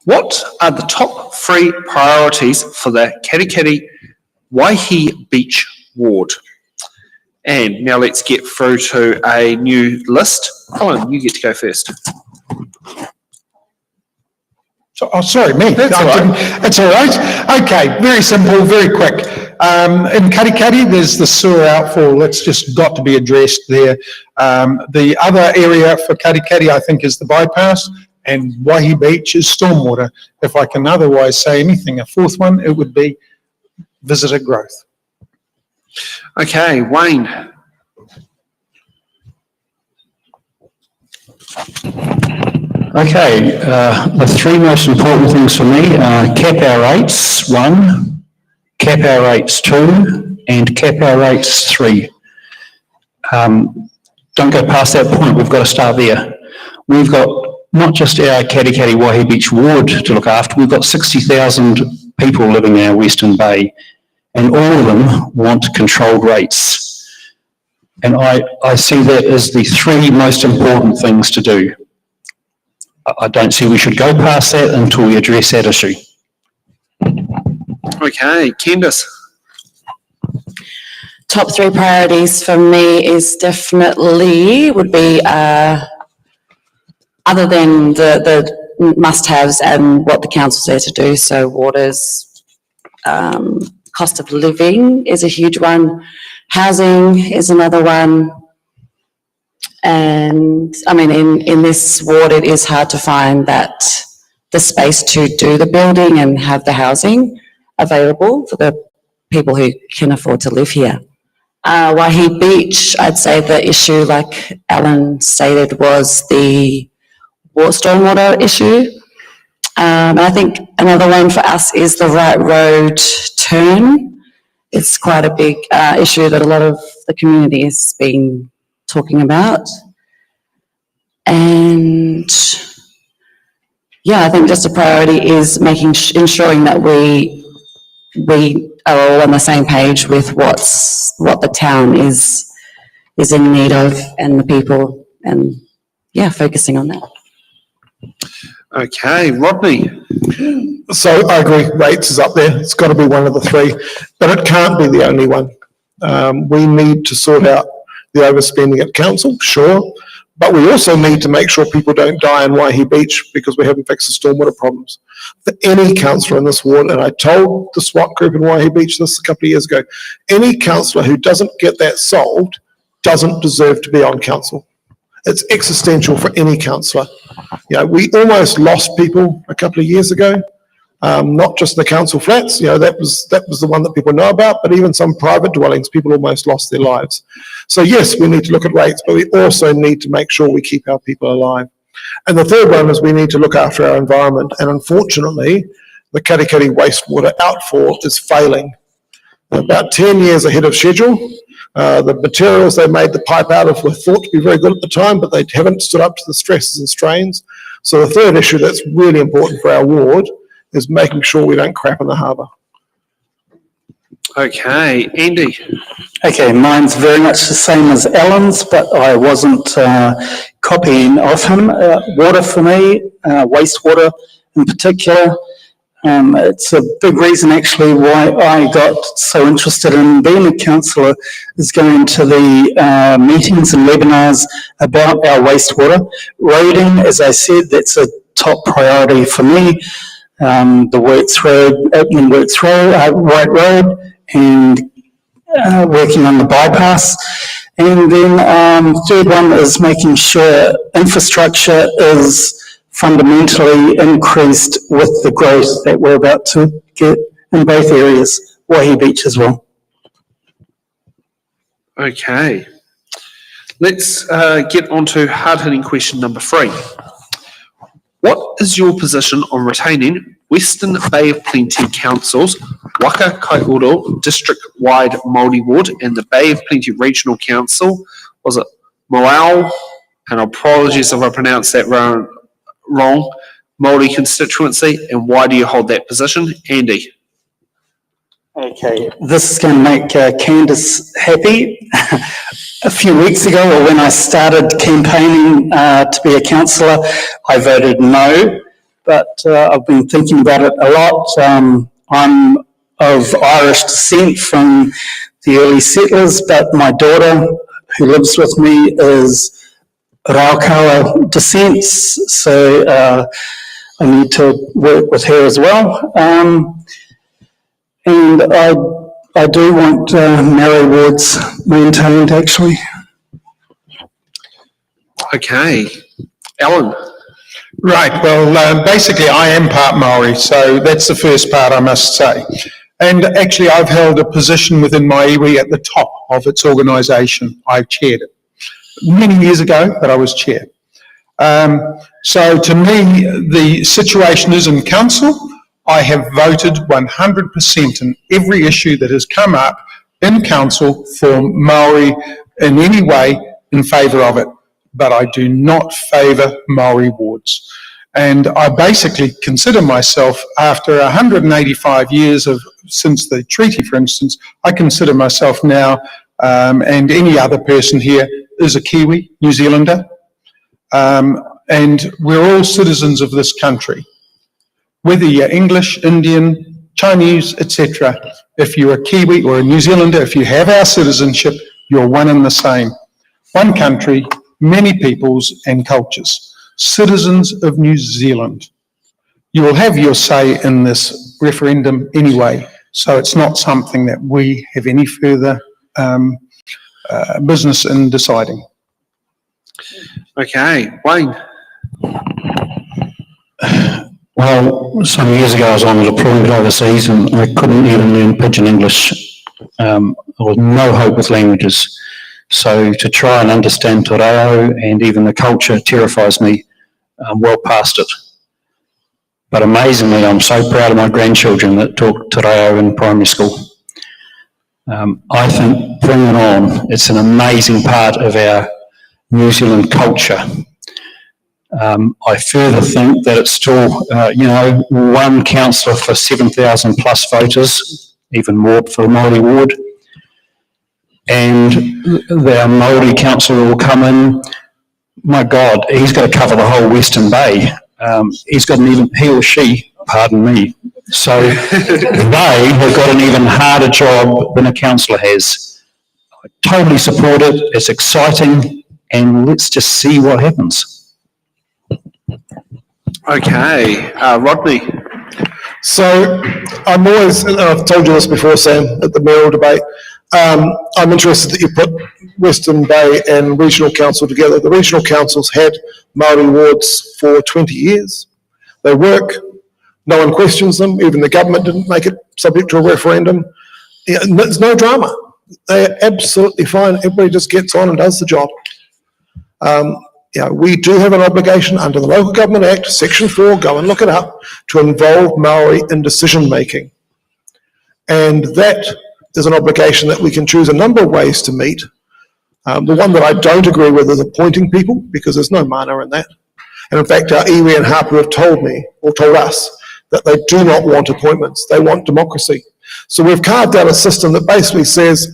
What are the top 3 priorities for the Katikati-Waihī Beach Ward? And now let's get through to a new list. Colin, you get to go first. So, sorry, me. That's all right. It's all right. Okay, very simple, very quick. In Katikati, there's the sewer outfall, that's just got to be addressed there. The other area for Katikati, I think, is the bypass, and Waihī Beach is stormwater. If I can otherwise say anything, a fourth one, it would be visitor growth. Okay, Wayne. Okay, the three most important things for me are cap our rates, 1, cap our rates, 2, and cap our rates, 3. Don't go past that point, we've got to start there. We've got not just our Katikati-Waihī Beach ward to look after, we've got 60,000 people living in our Western Bay, and all of them want controlled rates. And I see that as the three most important things to do. I don't see we should go past that until we address that issue. Okay, Candice. Top 3 priorities for me is definitely would be, other than the must-haves and what the council's there to do, so waters, cost of living is a huge one, housing is another one, and I mean in this ward it is hard to find that the space to do the building and have the housing available for the people who can afford to live here. Waihī Beach, I'd say the issue, like Alan stated, was the stormwater issue. And I think another one for us is the right road turn. It's quite a big issue that a lot of the community has been talking about. And yeah, I think just a priority is ensuring that we are all on the same page with what the town is in need of and the people, and yeah, focusing on that. Okay, Rodney. So I agree, rates is up there. It's got to be one of the three, but it can't be the only one. We need to sort out the overspending at council, sure, but we also need to make sure people don't die in Waihī Beach because we haven't fixed the stormwater problems. For any councillor in this ward, and I told the SWAT group in Waihī Beach this a couple of years ago, any councillor who doesn't get that solved doesn't deserve to be on council. It's existential for any councillor. You know, we almost lost people a couple of years ago, not just the council flats, you know, that was the one that people know about, but even some private dwellings, people almost lost their lives. So yes, we need to look at rates, but we also need to make sure we keep our people alive. And the third one is we need to look after our environment. And unfortunately, the Katikati wastewater outfall is failing. About 10 years ahead of schedule. The materials they made the pipe out of were thought to be very good at the time, but they haven't stood up to the stresses and strains. So the third issue that's really important for our ward is making sure we don't crap in the harbour. Okay, Andy. Okay, mine's very much the same as Alan's, but I wasn't copying off him. Water for me, wastewater in particular. It's a big reason actually why I got so interested in being a councillor, is going to the meetings and webinars about our wastewater. Roading, as I said, that's a top priority for me. The Works Road, opening Works Road, White Road, and working on the bypass. And then third one is making sure infrastructure is fundamentally increased with the growth that we're about to get in both areas, Waihī Beach as well. Okay. Let's get on to hard-hitting question number 3. What is your position on retaining Western Bay of Plenty Council's Waka Kaiuro district-wide Māori ward and the Bay of Plenty Regional Council, was it Moau, and apologies if I pronounced that wrong, Māori constituency, and why do you hold that position? Andy. Okay, this is going to make Candice happy. A few weeks ago, or when I started campaigning to be a councillor, I voted no, but I've been thinking about it a lot. I'm of Irish descent from the early settlers, but my daughter, who lives with me, is Raukawa descent, so I need to work with her as well. And I do want Maori wards maintained, actually. Okay. Alan? Right, well, basically I am part Maori, so that's the first part I must say. And actually I've held a position within my iwi at the top of its organisation. I chaired it many years ago, but I was chair. So to me, the situation is in council. I have voted 100% in every issue that has come up in council for Maori in any way in favour of it. But I do not favour Maori wards. And I basically consider myself, after 185 years since the treaty, for instance, I consider myself now, and any other person here, is a Kiwi, New Zealander. And we're all citizens of this country. Whether you're English, Indian, Chinese, etc., if you're a Kiwi or a New Zealander, if you have our citizenship, you're one and the same. One country, many peoples and cultures. Citizens of New Zealand. You will have your say in this referendum anyway, so it's not something that we have any further business in deciding. Okay. Wayne? Well, some years ago I was on a deployment overseas and I couldn't even learn pidgin English. There was no hope with languages. So to try and understand te reo and even the culture terrifies me well past it. But amazingly, I'm so proud of my grandchildren that talk te reo in primary school. I think bring it on. It's an amazing part of our New Zealand culture. I further think that it's still, one councillor for 7,000 plus voters, even more for the Māori ward. And the Māori councillor will come in, my God, he's got to cover the whole Western Bay. He's got he or she, pardon me. So they have got an even harder job than a councillor has. I totally support it, it's exciting, and let's just see what happens. Okay. Rodney? So I'm always, and I've told you this before, Sam, at the mayoral debate, I'm interested that you put Western Bay and Regional Council together. The Regional Council's had Māori wards for 20 years. They work, no one questions them, even the government didn't make it subject to a referendum. Yeah, there's no drama. They're absolutely fine. Everybody just gets on and does the job. We do have an obligation under the Local Government Act, Section 4, go and look it up, to involve Maori in decision making. And that is an obligation that we can choose a number of ways to meet. The one that I don't agree with is appointing people, because there's no mana in that. And in fact, our iwi and Harper have told me, or told us, that they do not want appointments, they want democracy. So we've carved out a system that basically says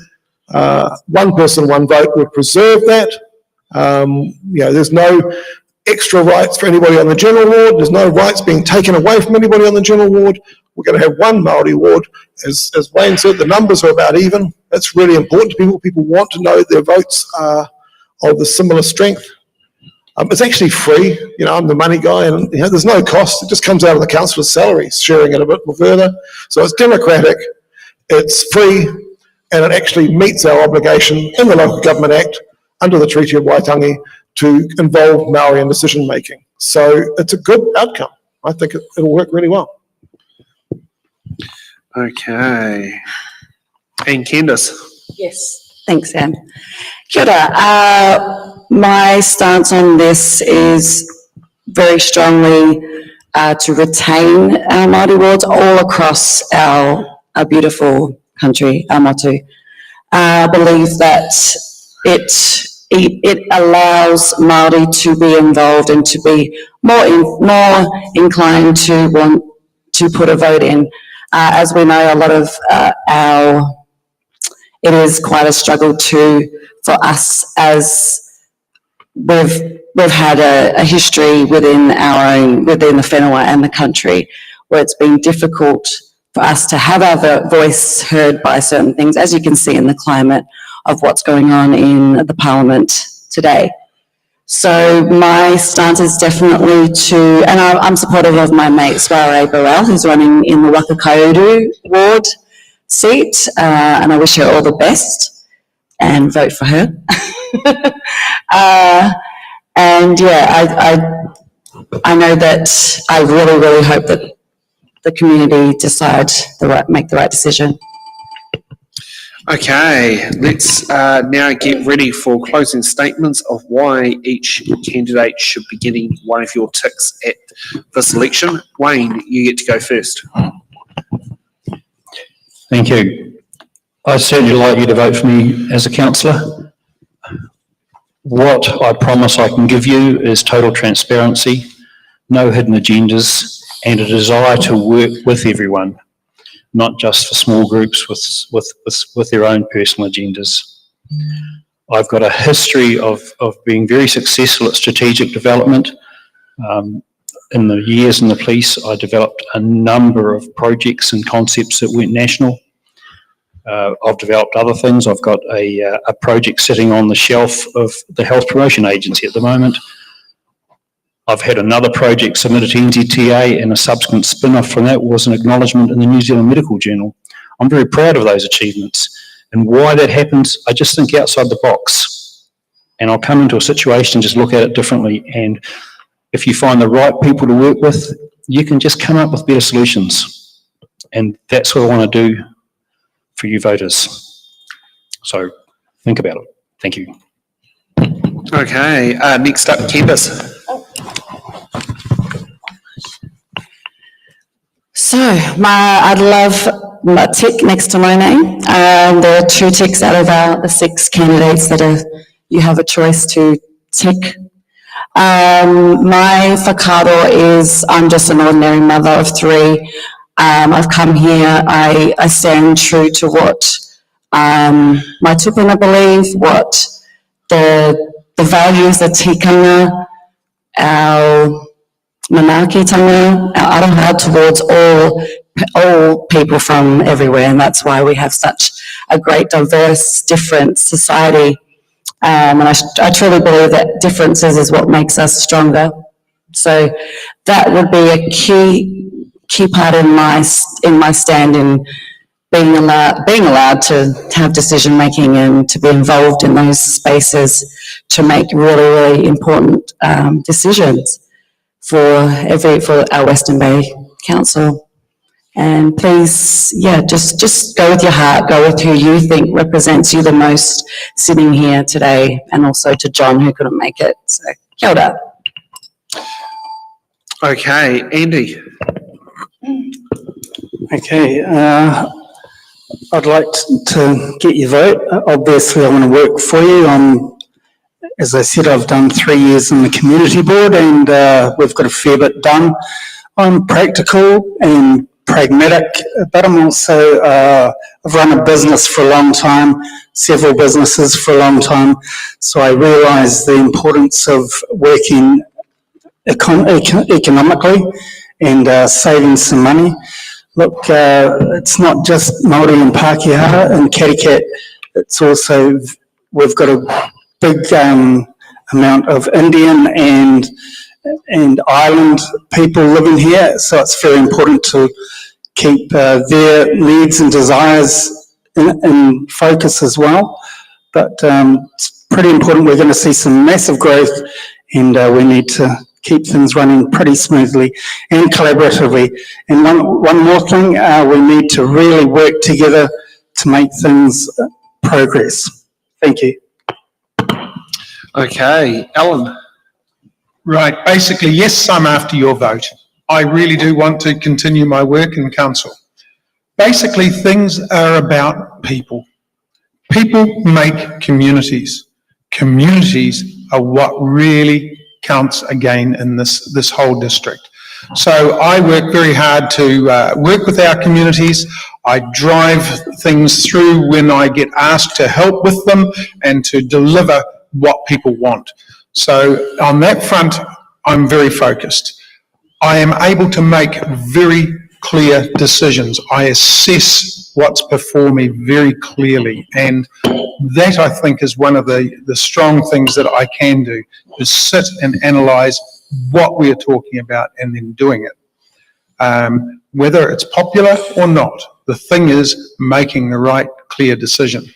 one person, one vote would preserve that. There's no extra rights for anybody on the general ward. There's no rights being taken away from anybody on the general ward. We're going to have one Māori ward. As Wayne said, the numbers are about even. That's really important to people. People want to know their votes are of the similar strength. It's actually free. I'm the money guy, and there's no cost. It just comes out of the councillor's salary, sharing it a bit more further. So it's democratic, it's free, and it actually meets our obligation in the Local Government Act under the Treaty of Waitangi to involve Māori in decision making. So it's a good outcome. I think it'll work really well. Okay. And Candice? Yes, thanks, Sam. Kia ora. My stance on this is very strongly to retain our Māori wards all across our beautiful country, our motu. I believe that it allows Māori to be involved and to be more inclined to want to put a vote in. As we know, a lot of it is quite a struggle for us, as we've had a history within the whenua and the country, where it's been difficult for us to have our voice heard by certain things, as you can see in the climate of what's going on in the Parliament today. So my stance is definitely and I'm supportive of my mate Sware Burrell, who's running in the Wakakaiuru ward. seat, and I wish her all the best and vote for her. And yeah, I know that I really, really hope that the community make the right decision. Okay, let's now get ready for closing statements of why each candidate should be getting one of your ticks at this election. Wayne, you get to go first. Thank you. I'd certainly like you to vote for me as a councillor. What I promise I can give you is total transparency, no hidden agendas, and a desire to work with everyone, not just for small groups with their own personal agendas. I've got a history of being very successful at strategic development. In the years in the police, I developed a number of projects and concepts that went national. I've developed other things. I've got a project sitting on the shelf of the Health Promotion Agency at the moment. I've had another project submitted to NZTA, and a subsequent spin-off from that was an acknowledgement in the New Zealand Medical Journal. I'm very proud of those achievements. And why that happens, I just think outside the box. And I'll come into a situation and just look at it differently. And if you find the right people to work with, you can just come up with better solutions. And that's what I want to do for you voters. So think about it. Thank you. Okay, next up, Candice. So I'd love a tick next to my name. There are 2 ticks out of the 6 candidates that you have a choice to tick. My whakaaro is I'm just an ordinary mother of 3. I've come here, I stand true to what my tupuna believe, what the values, the tikanga, our manaakitanga, our aroha towards all people from everywhere, and that's why we have such a great, diverse, different society. And I truly believe that differences is what makes us stronger. So that would be a key part in my stand in being allowed to have decision making and to be involved in those spaces to make really, really important decisions for our Western Bay Council. And please, yeah, just go with your heart, go with who you think represents you the most sitting here today, and also to John who couldn't make it. So, kia ora. Okay, Andy. Okay, I'd like to get your vote. Obviously, I want to work for you. As I said, I've done 3 years in the community board, and we've got a fair bit done. I'm practical and pragmatic, but I'm also, I've run a business for a long time, several businesses for a long time, so I realise the importance of working economically and saving some money. Look, it's not just Māori and Pākehā and Katikati, it's also, we've got a big amount of Indian and island people living here, so it's very important to keep their needs and desires in focus as well. But it's pretty important. We're going to see some massive growth, and we need to keep things running pretty smoothly and collaboratively. And one more thing, we need to really work together to make things progress. Thank you. Okay, Alan. Right, basically, yes, I'm after your vote. I really do want to continue my work in council. Basically, things are about people. People make communities. Communities are what really counts again in this whole district. So I work very hard to work with our communities. I drive things through when I get asked to help with them and to deliver what people want. So on that front, I'm very focused. I am able to make very clear decisions. I assess what's before me very clearly, and that I think is one of the strong things that I can do, is sit and analyse what we are talking about and then doing it. whether it's popular or not. The thing is making the right, clear decision.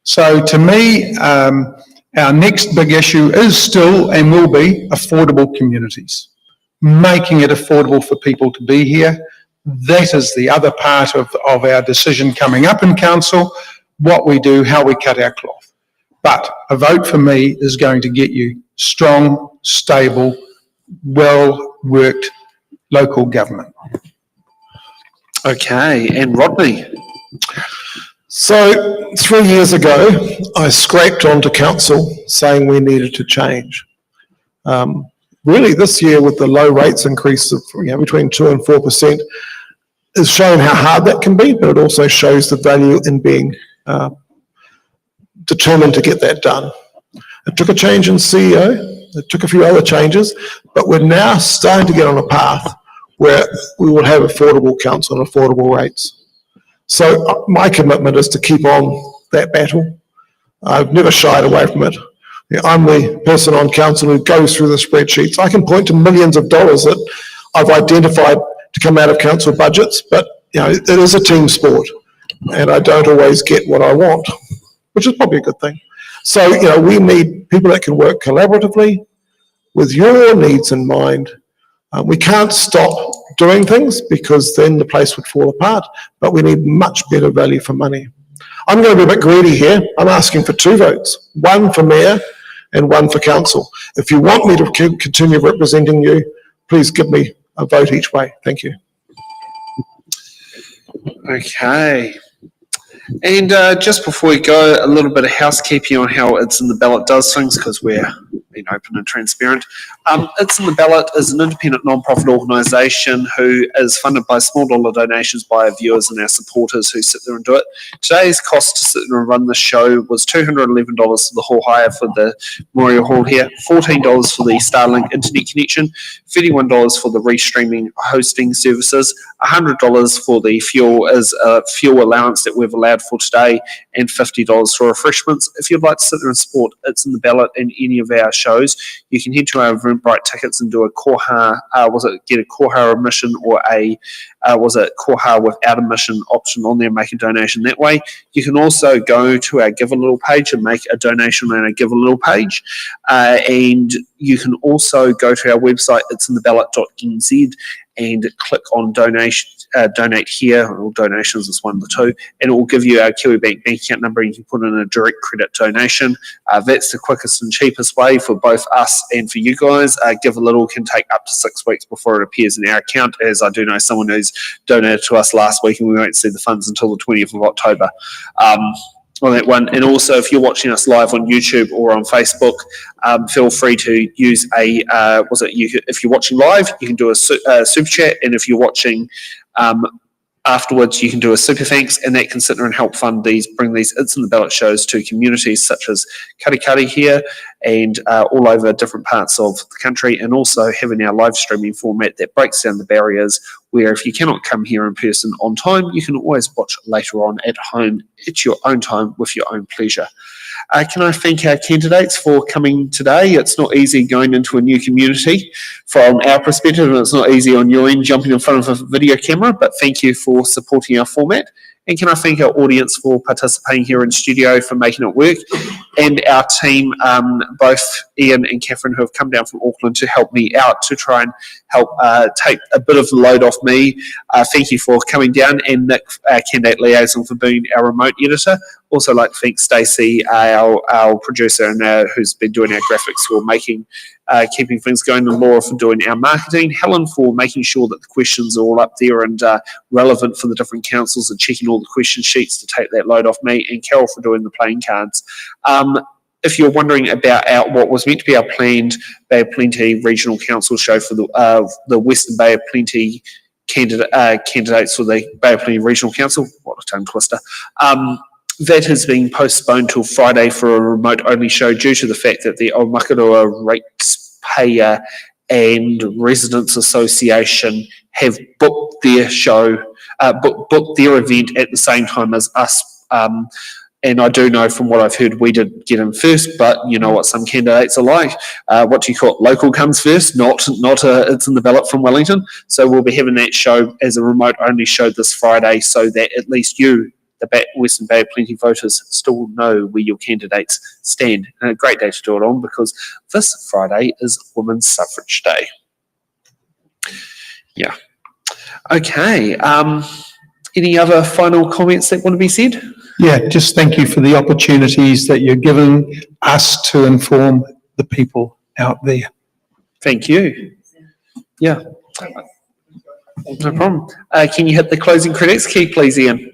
So to me, our next big issue is still and will be affordable communities. Making it affordable for people to be here. That is the other part of our decision coming up in council, what we do, how we cut our cloth. But a vote for me is going to get you strong, stable, well-worked local government. Okay, and Rodney? So 3 years ago, I scraped onto council saying we needed to change. Really this year with the low rates increase of between 2 and 4% is showing how hard that can be, but it also shows the value in being determined to get that done. It took a change in CEO, it took a few other changes, but we're now starting to get on a path where we will have affordable council and affordable rates. So my commitment is to keep on that battle. I've never shied away from it. I'm the person on council who goes through the spreadsheets. I can point to millions of dollars that I've identified to come out of council budgets, but it is a team sport and I don't always get what I want, which is probably a good thing. So, we need people that can work collaboratively with your needs in mind. We can't stop doing things because then the place would fall apart, but we need much better value for money. I'm going to be a bit greedy here. I'm asking for 2 votes, 1 for mayor and 1 for council. If you want me to continue representing you, please give me a vote each way. Thank you. Okay. And just before we go, a little bit of housekeeping on how It's in the Ballot does things, because we're being open and transparent. It's in the Ballot is an independent non-profit organisation who is funded by small dollar donations by our viewers and our supporters who sit there and do it. Today's cost to sit there and run the show was $211 for the hall hire for the Memorial Hall here, $14 for the Starlink internet connection, $31 for the restreaming hosting services, $100 for the fuel as a fuel allowance that we've allowed for today, and $50 for refreshments. If you'd like to sit there and support It's in the Ballot and any of our shows, you can head to our Eventbrite tickets and do a koha, get a koha admission or a koha without admission option on there and make a donation that way. You can also go to our Give a Little page and make a donation on our Give a Little page, and you can also go to our website it'sintheballot.nz and click on donate here, or donations is one of the two, and it will give you our Kiwi Bank account number and you can put in a direct credit donation. That's the quickest and cheapest way for both us and for you guys. Give a Little can take up to 6 weeks before it appears in our account, as I do know someone who's donated to us last week and we won't see the funds until the 20th of October. On that one. And also, if you're watching us live on YouTube or on Facebook, feel free to use if you're watching live, you can do a super chat, and if you're watching afterwards, you can do a super thanks, and that can sit there and help fund bring these It's in the Ballot shows to communities such as Katikati here and all over different parts of the country, and also having our live streaming format that breaks down the barriers, where if you cannot come here in person on time, you can always watch later on at home at your own time with your own pleasure. Can I thank our candidates for coming today? It's not easy going into a new community from our perspective, and it's not easy on your end jumping in front of a video camera, but thank you for supporting our format. And can I thank our audience for participating here in studio, for making it work, and our team, both Ian and Catherine, who have come down from Auckland to help me out, to try and help take a bit of the load off me. Thank you for coming down, and Nick, candidate liaison, for being our remote editor. Also like to thank Stacey, our producer, and who's been doing our graphics, for keeping things going, and Laura for doing our marketing, Helen for making sure that the questions are all up there and relevant for the different councils and checking all the question sheets to take that load off me, and Carol for doing the playing cards. If you're wondering about what was meant to be our planned Bay of Plenty Regional Council show for the Western Bay of Plenty candidates for the Bay of Plenty Regional Council, what a tongue twister, that has been postponed till Friday for a remote-only show due to the fact that the Omakarua Ratepayer and Residents Association have booked their show, booked their event at the same time as us, and I do know from what I've heard, we did get in first, but you know what some candidates are like. What do you call it? Local comes first, not it's in the ballot from Wellington. So we'll be having that show as a remote-only show this Friday, so that at least you, the Western Bay Plenty voters, still know where your candidates stand. And a great day to do it on, because this Friday is Women's Suffrage Day. Yeah. Okay. Any other final comments that want to be said? Yeah, just thank you for the opportunities that you're giving us to inform the people out there. Thank you. Yeah. No problem. Can you hit the closing credits key, please, Ian?